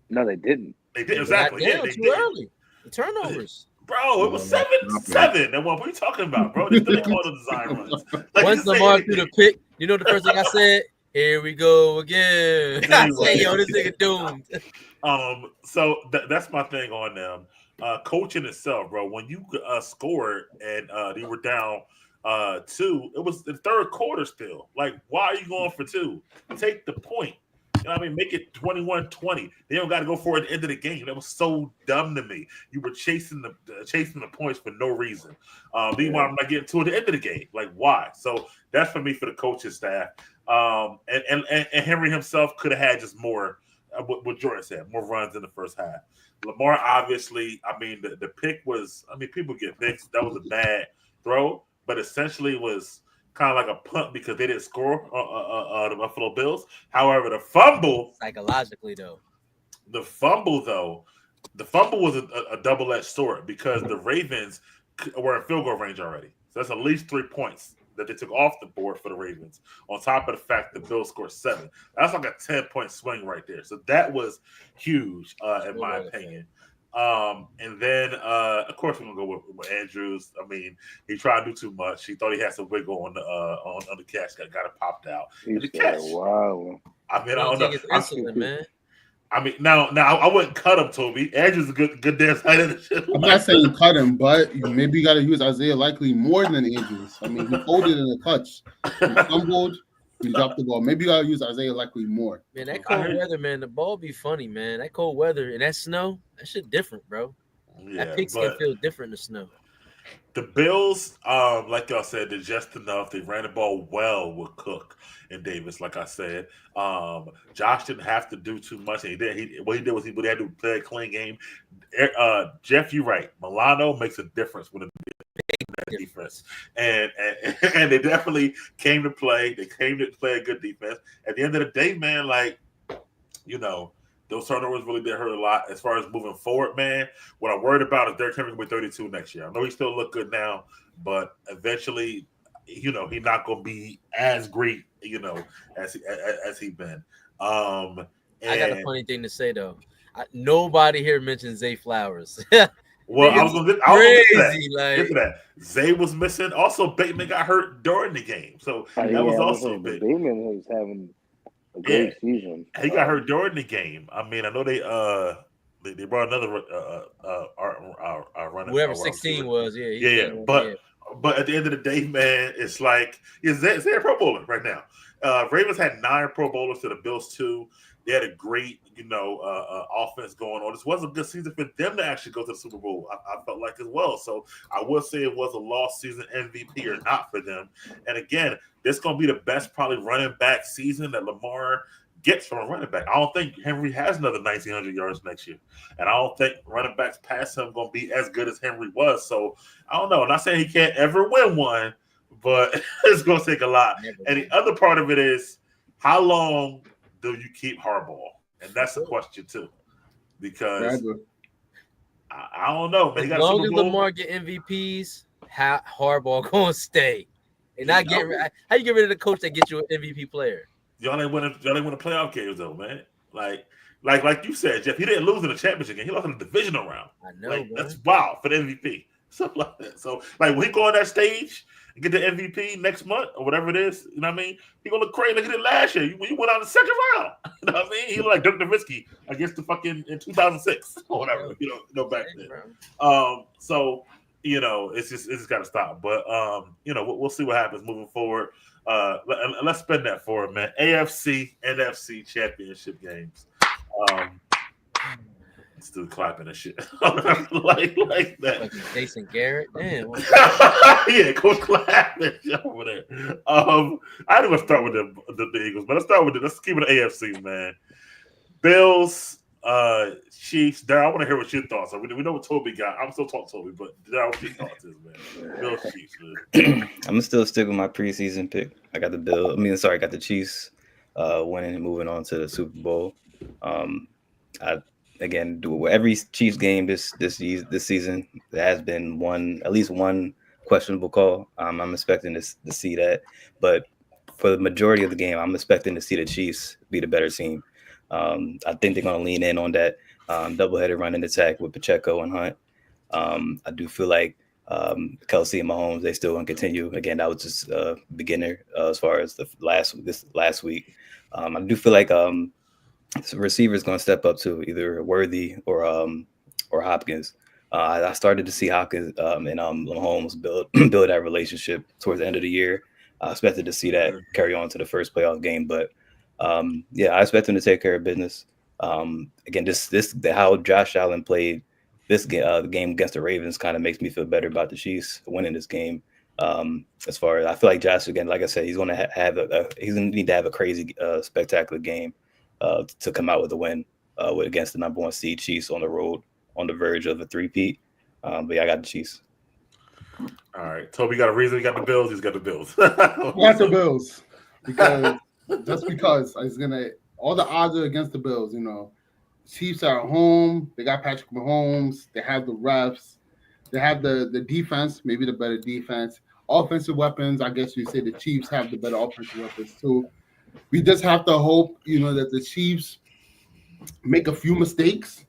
No, they didn't. They did exactly. Yeah, too early. The turnovers. Bro, it was 7-7. And what are you talking about, bro? They didn't call the design runs. Like, once Lamar threw the pick, you know the first thing I said? Here we go again. I say, yo, this nigga doomed. So that's my thing on them. Coaching itself, bro. When you scored and you were down 2, it was the third quarter still. Like, why are you going for 2? Take the point. You know what I mean? Make it 21-20. They don't got to go for it at the end of the game. That was so dumb to me. You were chasing the points for no reason. Meanwhile, I'm not getting to it at the end of the game. Like, why? So that's for me for the coaching staff. And Henry himself could have had just more. What Jordan said, more runs in the first half. Lamar, obviously, I mean, the pick was. I mean, people get picks. That was a bad throw, but essentially was kind of like a punt because they didn't score the Buffalo Bills. However, the fumble psychologically the fumble was a double-edged sword because the Ravens were in field goal range already. So that's at least 3 points that they took off the board for the Ravens. On top of the fact the Bills scored 7, that's like a 10-point swing right there. So that was huge in my opinion. And then, of course, we're gonna go with Andrews. I mean, he tried to do too much. He thought he had some wiggle on the catch, got it popped out. The catch, wow. I mean, I don't know. Insulin, man. I mean, now I wouldn't cut him, Toby. Andrews is a good damn side of the shit. I'm not saying cut him, but maybe you got to use Isaiah Likely more than Andrews. I mean, he folded in the clutch, he fumbled. He dropped the ball. Maybe you gotta use Isaiah Likely more. Man, that cold weather, man, the ball be funny, man. That cold weather and that snow, that shit different, bro. Yeah, that pigskin feel different in the snow. The Bills, like y'all said, did just enough. They ran the ball well with Cook and Davis, like I said. Josh didn't have to do too much. And what he did was he had to play a clean game. Jeff, you're right. Milano makes a difference when that defense, and they definitely came to play. They came to play a good defense. At the end of the day, man, like those turnovers really did hurt a lot. As far as moving forward, man, what I'm worried about is Derrick Henry will be 32 next year. I know he still look good now, but eventually, he's not going to be as great, as he been. I got a funny thing to say though. Nobody here mentioned Zay Flowers. Well, I was going to get to that. Zay was missing. Also, Bateman got hurt during the game, so that was also big. Bateman was having a great season. He got hurt during the game. I mean, I know they brought another runner. Whoever 16 was, But at the end of the day, man, it's like Zay a Pro Bowler right now. Ravens had 9 Pro Bowlers to the Bills 2. They had a great, offense going on. This was a good season for them to actually go to the Super Bowl. I felt like as well. So I would say it was a lost season MVP or not for them. And again, this is going to be the best probably running back season that Lamar gets from a running back. I don't think Henry has another 1,900 yards next year. And I don't think running backs past him going to be as good as Henry was. So I don't know. I'm not saying he can't ever win one, but it's going to take a lot. And the other part of it is how long do you keep Harbaugh? And that's the question too. because I don't know, man. As long as Lamar get MVPs, Harbaugh gonna stay. And not get how you get rid of the coach that gets you an MVP player? Y'all ain't win playoff games though, man. Like you said, Jeff, he didn't lose in the championship game. He lost in the divisional round. I know, that's wild for the MVP. Something like that. So, like, when he go on that stage and get the MVP next month or whatever it is, you know what I mean? He gonna look crazy like he did last year. When you went out in the second round, you know what I mean? He looked like Dirk Nowitzki against the fucking in 2006 or whatever. You know, go back then. So you know, it's just got to stop. But you know, we'll see what happens moving forward. Let's spend that forward, man. AFC, NFC championship games. Still clapping and shit like that. Like Jason Garrett, damn. Yeah, go clapping over there. I didn't want to start with the Eagles, but let's keep it AFC, man. Bills, Chiefs. Darryl, I want to hear what your thoughts are. We know what Toby got. I'm still talking Toby, but Darryl, what your thoughts is, man? Bills, Chiefs, man. I'm gonna still stick with my preseason pick. I got the Chiefs winning and moving on to the Super Bowl. Again, every Chiefs game this season, there has been at least one questionable call. I'm expecting to see that, but for the majority of the game, I'm expecting to see the Chiefs be the better team. I think they're going to lean in on that doubleheader running attack with Pacheco and Hunt. I do feel like Kelsey and Mahomes, they still going to continue. Again, that was just a beginner as far as this last week. I do feel like the receiver is going to step up to either Worthy or Hopkins. I started to see Hopkins and Mahomes build that relationship towards the end of the year. I expected to see that carry on to the first playoff game, but yeah, I expect him to take care of business. Again, how Josh Allen played this game, the game against the Ravens, kind of makes me feel better about the Chiefs winning this game. As far as I feel like Josh, again, like I said, he's going to need to have a crazy, spectacular game to come out with a win against the number one seed Chiefs on the road, on the verge of a three-peat. But yeah, I got the Chiefs. All right, Toby got a reason. He got the Bills. He's got the Bills. He got the Bills because all the odds are against the Bills. You know, Chiefs are at home. They got Patrick Mahomes. They have the refs. They have the defense, maybe the better defense. Offensive weapons, I guess you say the Chiefs have the better offensive weapons too. We just have to hope, you know, that the Chiefs make a few mistakes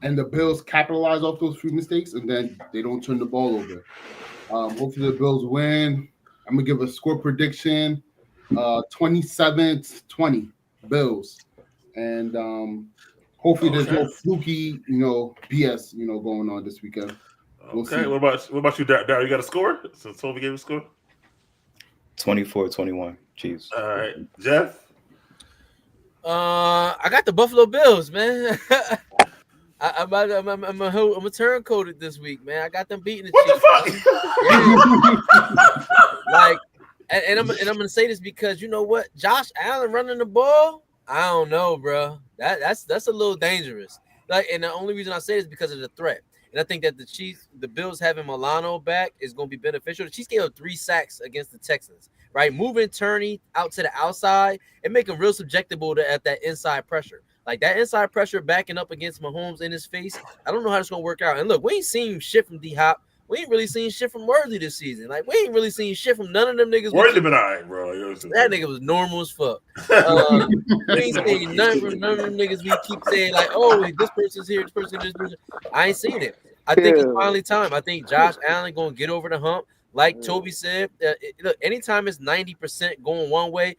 and the Bills capitalize off those few mistakes, and then they don't turn the ball over. Hopefully the Bills win. I'm going to give a score prediction, 27-20 Bills. And hopefully there's no fluky, you know, BS, you know, going on this weekend. We'll okay, see. what about you, Darryl? You got a score? So Toby gave a score? 24-21 Chiefs. All right, Jeff. I got the Buffalo Bills, man. I'm a turncoated this week, man. I got them beating the Chiefs. What the fuck? Like, and I'm gonna say this because you know what, Josh Allen running the ball, I don't know, bro. That's a little dangerous. Like, and the only reason I say this is because of the threat. And I think that the Bills having Milano back is going to be beneficial. The Chiefs gave up 3 sacks against the Texans, right? Moving Turney out to the outside and make him real susceptible at that inside pressure. Like that inside pressure backing up against Mahomes in his face. I don't know how it's going to work out. And look, we ain't seen shit from D-Hop. We ain't really seen shit from Worthy this season. Like, we ain't really seen shit from none of them niggas. Worthy been all right, bro. That nigga was normal as fuck. We ain't seen nothing from none of them niggas. We keep saying, like, oh, this person's here, this person. I ain't seen it. I think it's finally time. I think Josh Allen going to get over the hump. Like Toby said, look, anytime it's 90% going one way,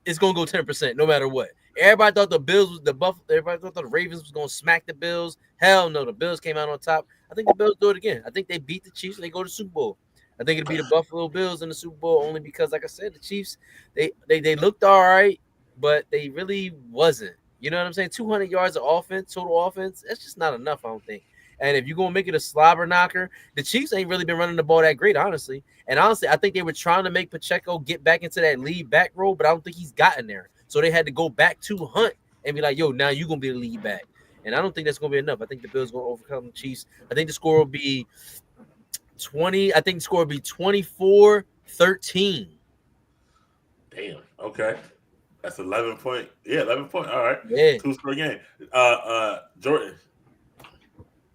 it's going to go 10% no matter what. Everybody thought the Bills was the Buffalo. Everybody thought the Ravens was going to smack the Bills. Hell no, the Bills came out on top. I think the Bills do it again. I think they beat the Chiefs and they go to the Super Bowl. I think it'll be the Buffalo Bills in the Super Bowl only because, like I said, the Chiefs, they looked all right, but they really wasn't. You know what I'm saying? 200 yards of offense, total offense, that's just not enough, I don't think. And if you're going to make it a slobber knocker, the Chiefs ain't really been running the ball that great, honestly. And honestly, I think they were trying to make Pacheco get back into that lead back role, but I don't think he's gotten there. So they had to go back to Hunt and be like, yo, now you're going to be the lead back. And I don't think that's going to be enough. I think the Bills going to overcome the Chiefs. I think the score will be 20. I think the score will be 24-13. Damn. Okay. That's 11 point. Yeah, 11 point. All right. Yeah. 2-score game. Jordan.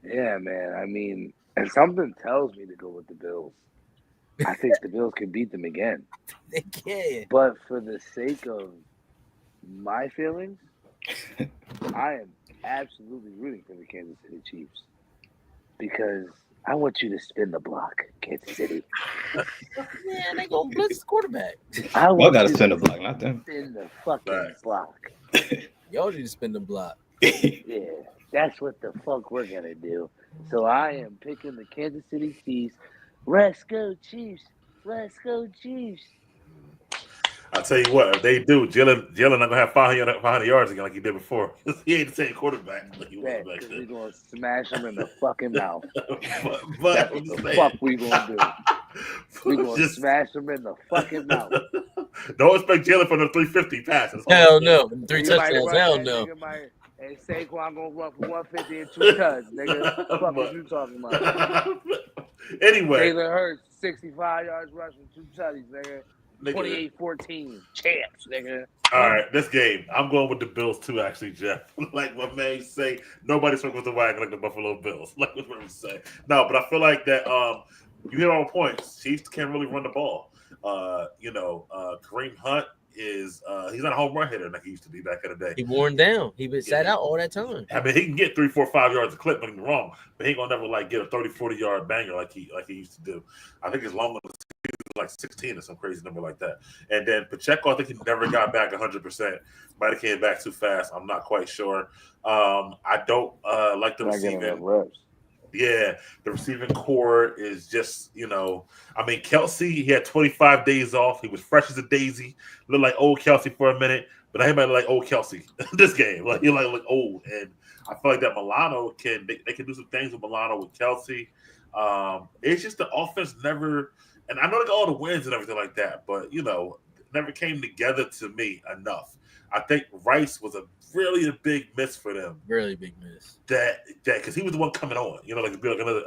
Yeah, man. I mean, and something tells me to go with the Bills. I think the Bills can beat them again. They can. But for the sake of my feelings, I am absolutely rooting for the Kansas City Chiefs because I want you to spin the block, Kansas City. Man, they gonna blitz the quarterback. I want gotta you spin to the block, not them. spin the fucking block. Y'all need to spin the block. Yeah, that's what the fuck we're gonna do. So I am picking the Kansas City Chiefs. Let's go Chiefs. Let's go Chiefs. I'll tell you what, if they do, Jalen not gonna have 500 yards again like he did before. He ain't the same quarterback like he was back then. We're gonna smash him in the fucking mouth. but That's what the fuck we gonna do. We gonna smash him in the fucking mouth. Don't expect Jalen for the 350 passes. Hell no. 3 touchdowns. Hell no. And Saquon gonna run for 150 and 2 touchdowns, nigga. What the fuck you talking about? Anyway. Jalen Hurts, 65 yards rushing, 2 touchdowns, nigga. 28-14. Champs, nigga. All right, this game. I'm going with the Bills too, actually, Jeff. Like my man say, nobody circles the wagon like the Buffalo Bills. Like what I'm saying. No, but I feel like that you hit all points. Chiefs can't really run the ball. Kareem Hunt is he's not a home run hitter like he used to be back in the day. He worn down. He been sat out all that time. I mean, he can get 3, 4, 5 yards a clip, don't get me wrong, but he ain't gonna never like get a 30, 40 yard banger like he used to do. I think his long like 16 or some crazy number like that. And then Pacheco, I think he never got back 100%. Might have came back too fast. I'm not quite sure. I don't like the receiving. Yeah, the receiving core is just, I mean, Kelsey, he had 25 days off. He was fresh as a daisy. Looked like old Kelsey for a minute, but I might like old Kelsey this game. Like he look old. And I feel like that Milano they can do some things with Milano with Kelsey. It's just the offense never, and I know they got all the wins and everything like that, but never came together to me enough. I think Rice was a really big miss for them. Really big miss. That because he was the one coming on,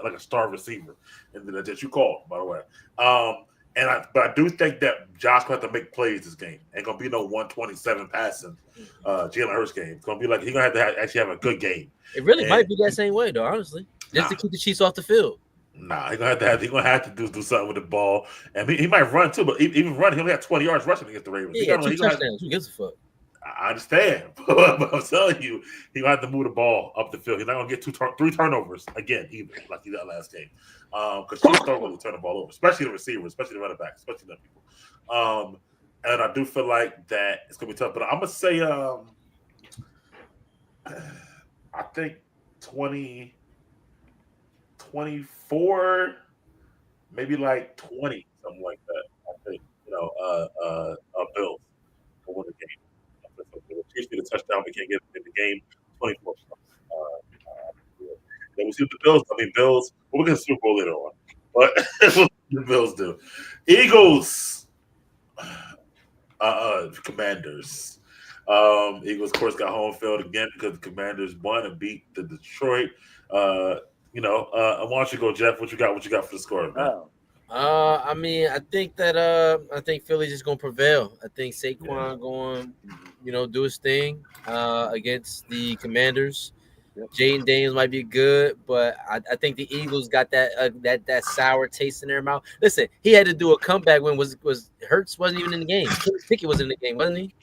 like a star receiver, and that you called, by the way. But I do think that Josh will have to make plays this game. Ain't gonna be no 127 passing Jalen Hurts game. It's gonna be like he's gonna have to actually have a good game. It really might be that same way though, honestly, just to keep the Chiefs off the field. Nah, he's gonna have to do something with the ball, and he might run too. But even run, he only had 20 yards rushing against the Ravens. Yeah, 2 touchdowns. Who gives a fuck? I understand, but I'm telling you, he's gonna have to move the ball up the field. He's not gonna get 3 turnovers again, either like he got last game. Because Chiefs don't really turn the ball over, especially the receivers, especially the running backs, especially the people. And I do feel like that it's gonna be tough. But I'm gonna say, I think 24, maybe like 20, something like that. I think Bills will win the game. Chiefs get a touchdown, we can't get in the game. 24. Then we see what the Bills. I mean, Bills. We'll get to Super Bowl later on, but the Bills do. Eagles, Commanders. Eagles, of course, got home field again because the Commanders won and beat the Detroit. Why don't you go, Jeff? What you got for the score, man? I mean, I think Philly's just gonna prevail. I think Saquon going, do his thing against the Commanders. Yep. Jaden Daniels might be good, but I think the Eagles got that sour taste in their mouth. Listen, he had to do a comeback when Hurts wasn't even in the game. Kenny Pickett was in the game, wasn't he?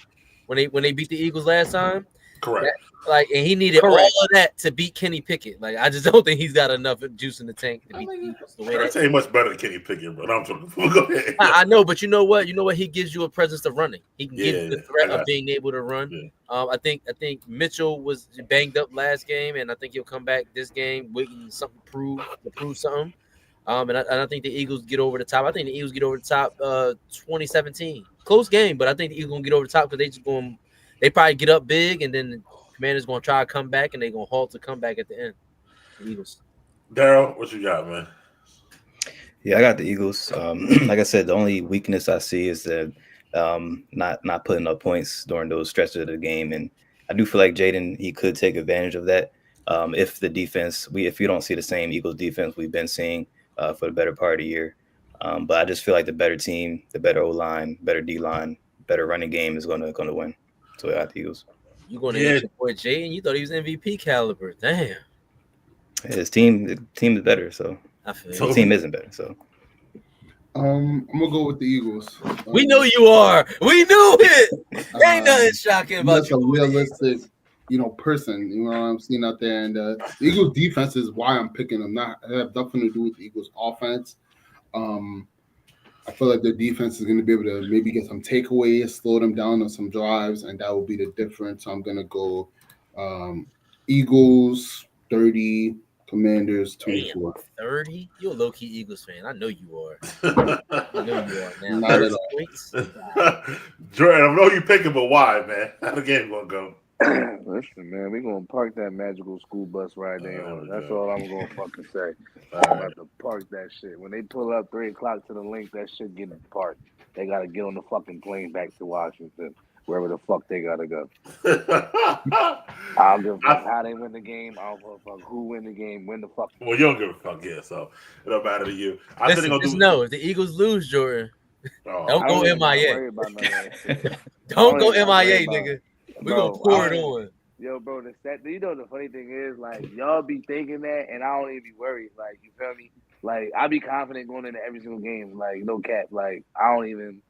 When they beat the Eagles last time. Correct. And he needed all of that to beat Kenny Pickett. Like, I just don't think he's got enough juice in the tank to beat the Eagles. That's ain't much better than Kenny Pickett, but I'm talking. Go ahead. I know, but you know what? He gives you a presence of running. He can give you the threat of being able to run. Yeah. I think Mitchell was banged up last game, and I think he'll come back this game waiting something to prove something. And I think the Eagles get over the top. I think the Eagles get over the top 2017. Close game, but I think the Eagles going to get over the top because they probably get up big, and then the Commanders going to try to come back, and they're going to halt the comeback at the end. The Eagles. Daryl, what you got, man? Yeah, I got the Eagles. Like I said, the only weakness I see is that not putting up points during those stretches of the game, and I do feel like Jaden, he could take advantage of that if the defense if you don't see the same Eagles defense we've been seeing for the better part of the year. But I just feel like the better team, the better O-line, better D-line, better running game is going to win. So I got the Eagles. You going to hit your boy Jay, and you thought he was MVP caliber. Damn. His team is better, so the team isn't better. So I'm gonna go with the Eagles. We know you are. We knew it. Ain't nothing shocking about you. That's a realistic, person. You know what I'm seeing out there, and the Eagles defense is why I'm picking them. It have nothing to do with the Eagles offense. I feel like their defense is going to be able to maybe get some takeaways, slow them down on some drives, and that will be the difference. So I'm going to go Eagles 30, Commanders 24. 30? You're a low-key Eagles fan. I know you are. I know you are now. Not at all. Points? Jordan, I know you picking, but why, man? How the game going to go? Listen, man, we're going to park that magical school bus right there. That's all I'm going to fucking say. I'm about to park that shit. When they pull up 3 o'clock to the link, that shit getting parked. They got to get on the fucking plane back to Washington, wherever the fuck they got to go. I don't give a fuck how they win the game. I don't give a fuck who win the game. Win the fuck. Well, you don't give a fuck, yeah, so it don't matter to you. If the Eagles lose, Jordan, don't go MIA. Don't go MIA, nigga. We're going to pour it on. Yo, bro, the funny thing is, like, y'all be thinking that, and I don't even be worried. Like, you feel me? Like, I be confident going into every single game. Like, no cap. Like, I don't even,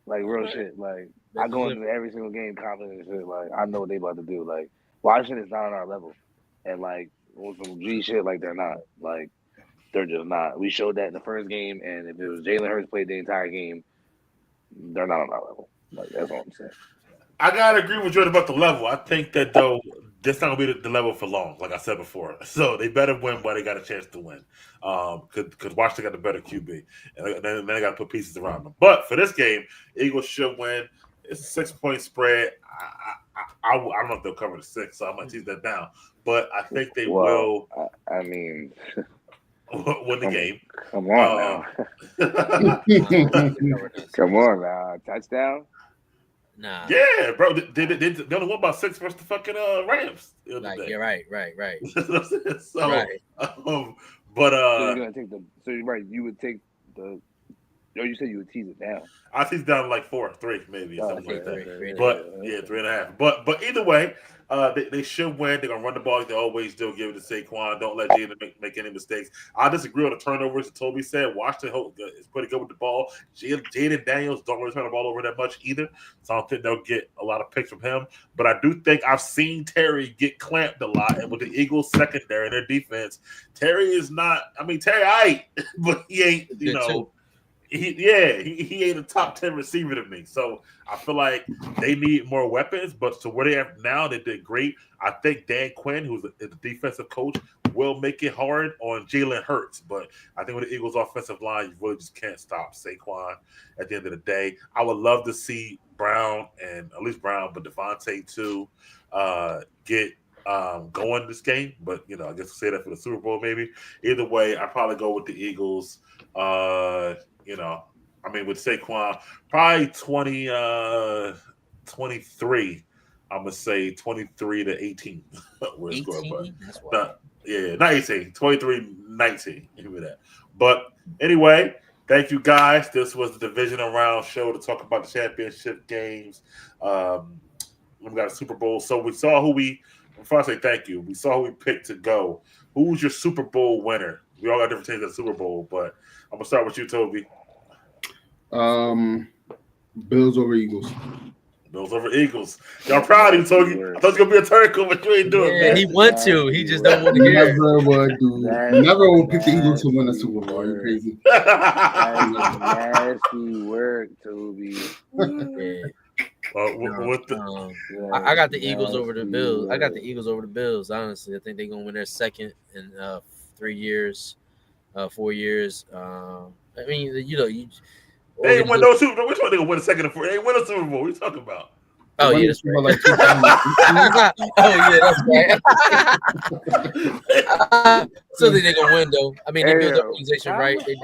like, real shit. Like, I go into every single game confident and shit. Like, I know what they about to do. Like, Washington is not on our level. And, like, on some G shit, like, they're not. Like, they're just not. We showed that in the first game, and if it was Jalen Hurts played the entire game, they're not on our level. Like, that's all I'm saying. I gotta agree with Jordan about the level. I think that though that's not gonna be the level for long, like I said before. So they better win while they got a chance to win, because Washington got the better QB, and then they got to put pieces around them. But for this game, Eagles should win. It's a 6-point spread. I don't know if they'll cover the 6, so I might tease that down. But I think they will. I mean, win the game. Come on now. Come on now. Touchdown. Nah. Yeah, bro. They only won by 6 versus the fucking Rams. Like, you're right. So, right. But so you're gonna take the. So you're right. You would take the. No, you said you would tease it down. I tease it down to like 4, 3 maybe, something like that. 3. But yeah, 3.5. But either way, they should win. They're gonna run the ball like they always do. Give it to Saquon. Don't let Jaden make any mistakes. I disagree on the turnovers. As Toby said, Washington is pretty good with the ball. Jaden Daniels don't really turn the ball over that much either, so I don't think they'll get a lot of picks from him. But I do think I've seen Terry get clamped a lot, and with the Eagles secondary and their defense, Terry is not. I mean, Terry, but he ain't. You know. He ain't a top 10 receiver to me. So I feel like they need more weapons, but to where they are now, they did great. I think Dan Quinn, who's the defensive coach, will make it hard on Jalen Hurts. But I think with the Eagles' offensive line, you really just can't stop Saquon at the end of the day. I would love to see Brown, but Devontae too, get going this game. But, I guess we'll say that for the Super Bowl maybe. Either way, I'd probably go with the Eagles. With Saquon, probably 23. I'm gonna say 23-18. 18? Not 18. 23-19. Give me that. But anyway, thank you guys. This was the divisional round show to talk about the championship games. We got a Super Bowl, so we saw before I say thank you, we saw who we picked to go. Who's your Super Bowl winner? We all got different teams at the Super Bowl, but I'm gonna start with you, Toby. Bills over Eagles. Bills over Eagles. Y'all proud of you, Toby. I thought it was gonna be a turtle, but you ain't doing it. He want to. He just don't want to hear it. Never would pick the Eagles to win a Super Bowl. Are you crazy? That's nasty work, Toby. I got the Eagles over the Bills. I got the Eagles over the Bills. Honestly, I think they're gonna win their second in 3 years, 4 years. I mean, they ain't win no Super Bowl. Which one they gonna win a second and 4? They ain't win a Super Bowl. What are you talking about? Oh yeah, that's right. So they gonna win though. I mean, they built the organization right. They did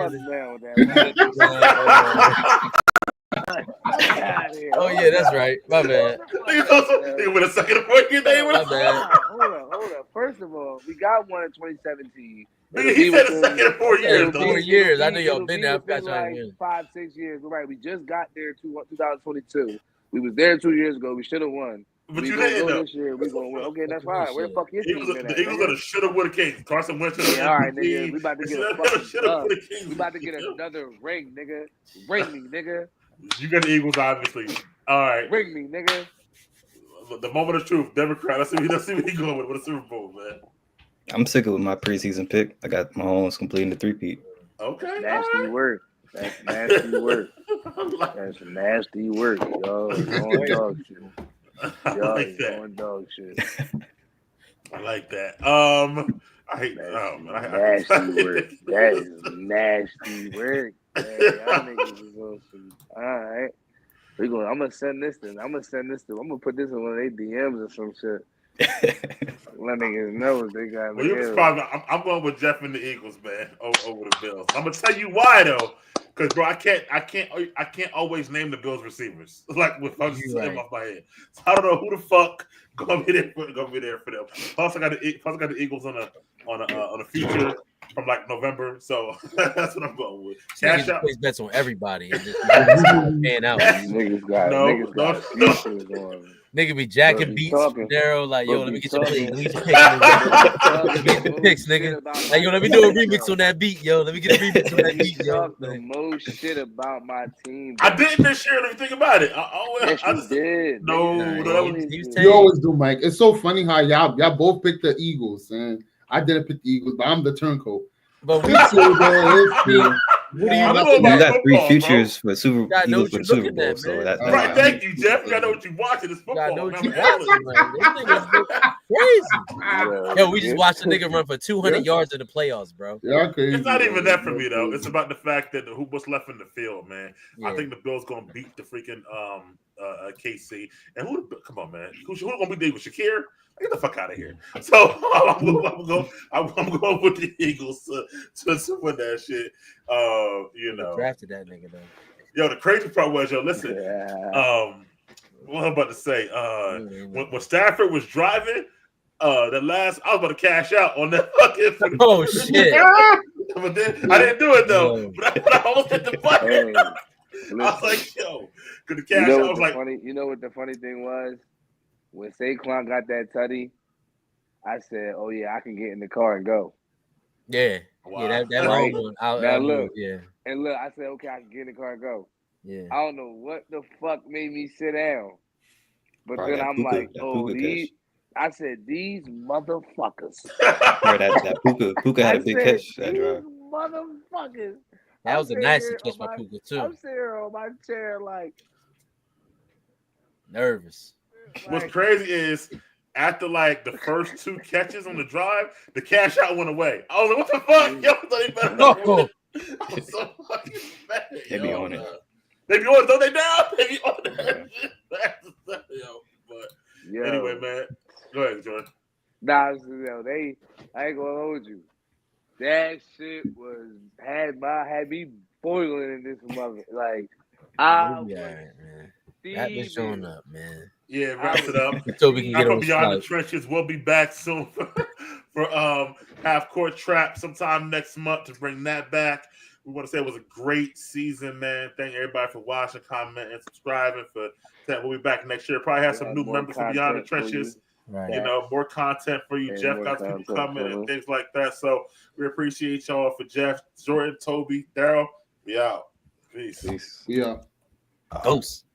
Oh yeah, that's right. My bad. They win a second and 4 years. They win. My bad. Hold on. First of all, we got one in 2017. He said a second and 4 years. 4 years. I know y'all been there. Like 5-6 years. Right. We just got there 2022. We was there 2 years ago. We should have won. But you didn't go know. this year. We gonna win. Okay, that's fine. Where the fuck your team been at? The Eagles are the shoulda, woulda, Kings. Carson Wentz. Yeah, all right, nigga. We about to get a fucking dub. We about to get another ring, nigga. Ring me, nigga. You got the Eagles, obviously. All right. Ring me, nigga. The moment of truth, Democrat. Let's see what he going with a Super Bowl, man. I'm sick of my preseason pick. I got Mahomes completing the 3-peat. Okay. Nasty work. That's nasty work. That's nasty work, y'all. Going dog shit. Y'all like that. going dog shit. I like that. I hate nasty work. That is nasty work. Man, y'all niggas is on some. All right. I'm gonna send this to. I'm gonna put this in one of their DMs or some shit. Let niggas know they got. Well, you're probably. I'm going with Jeff and the Eagles, man, over the Bills. I'm gonna tell you why though, because bro, I can't always name the Bills receivers like with I'm just saying off my head. So I don't know who the fuck gonna be there for them. Plus, I got the Eagles on a feature from like November, so that's what I'm going with. Cash out. Place bets on everybody and just paying out. Niggas got futures on. Nigga be jacking beats, Daryl. Like, yo, let me get your play. Let me get the picks, nigga. Like, yo, let me do a remix on that beat, yo. Let me get a remix on that beat, yo. The most shit about my team. Bro. I didn't this year. Let me think about it. Yes, you did. You always do, Mike. It's so funny how y'all both picked the Eagles, and I didn't pick the Eagles, but I'm the turncoat. But you got 3 futures for Eagles for the Super Bowl, so that's right. Thank you, Jeff. You gotta know what you're watching. It's football. Know what you watching, crazy. Yo, we just watched a nigga run for 200 yards in the playoffs, bro. Yeah, crazy. It's not even that for me though. It's about the fact that what's left in the field, man. Yeah. I think the Bills gonna beat the freaking KC. And come on, man. Who's gonna beat the Eagles? Shakir? Get the fuck out of here. So I'm going with the Eagles to win that shit. You know. Drafted that nigga though. Yo, the crazy part was, listen. What I'm about to say, when Stafford was driving, I was about to cash out on that fucking. Oh shit! But then I didn't do it though. But I almost hit the button. I was like, yo, because the cash out. I was like, you know what the funny thing was? When Saquon got that tutty, I said, "Oh yeah, I can get in the car and go." Yeah, wow. Yeah, that long one. Now look, yeah, and look, I said, "Okay, I can get in the car and go." Yeah, I don't know what the fuck made me sit down, but probably then I'm like, "Oh, these." I said, "These motherfuckers." That Puka had a big catch that drive. Motherfuckers. That was a nasty catch by Puka too. I'm sitting on my chair like nervous. What's crazy is after like the first 2 catches on the drive, the cash out went away. I was like, what the fuck? Yo, I was so fucking mad. They be on it. They be on it, don't they now? They be on that. But anyway, man. Go ahead, Jordan. Nah, I ain't gonna hold you. That shit had me boiling in this mother. Like, man. That been showing up, man. Yeah, wraps it up. So we can get on Beyond the Trenches. We'll be back soon for Half Court Trap sometime next month to bring that back. We want to say it was a great season, man. Thank everybody for watching, commenting, and subscribing. For that, we'll be back next year. Probably have some new members from Beyond the Trenches. Right. You know, more content for you. Jeff got people coming and things like that. So we appreciate y'all for Jeff, Jordan, Toby, Daryl. We out. Peace. Yeah. Ghost.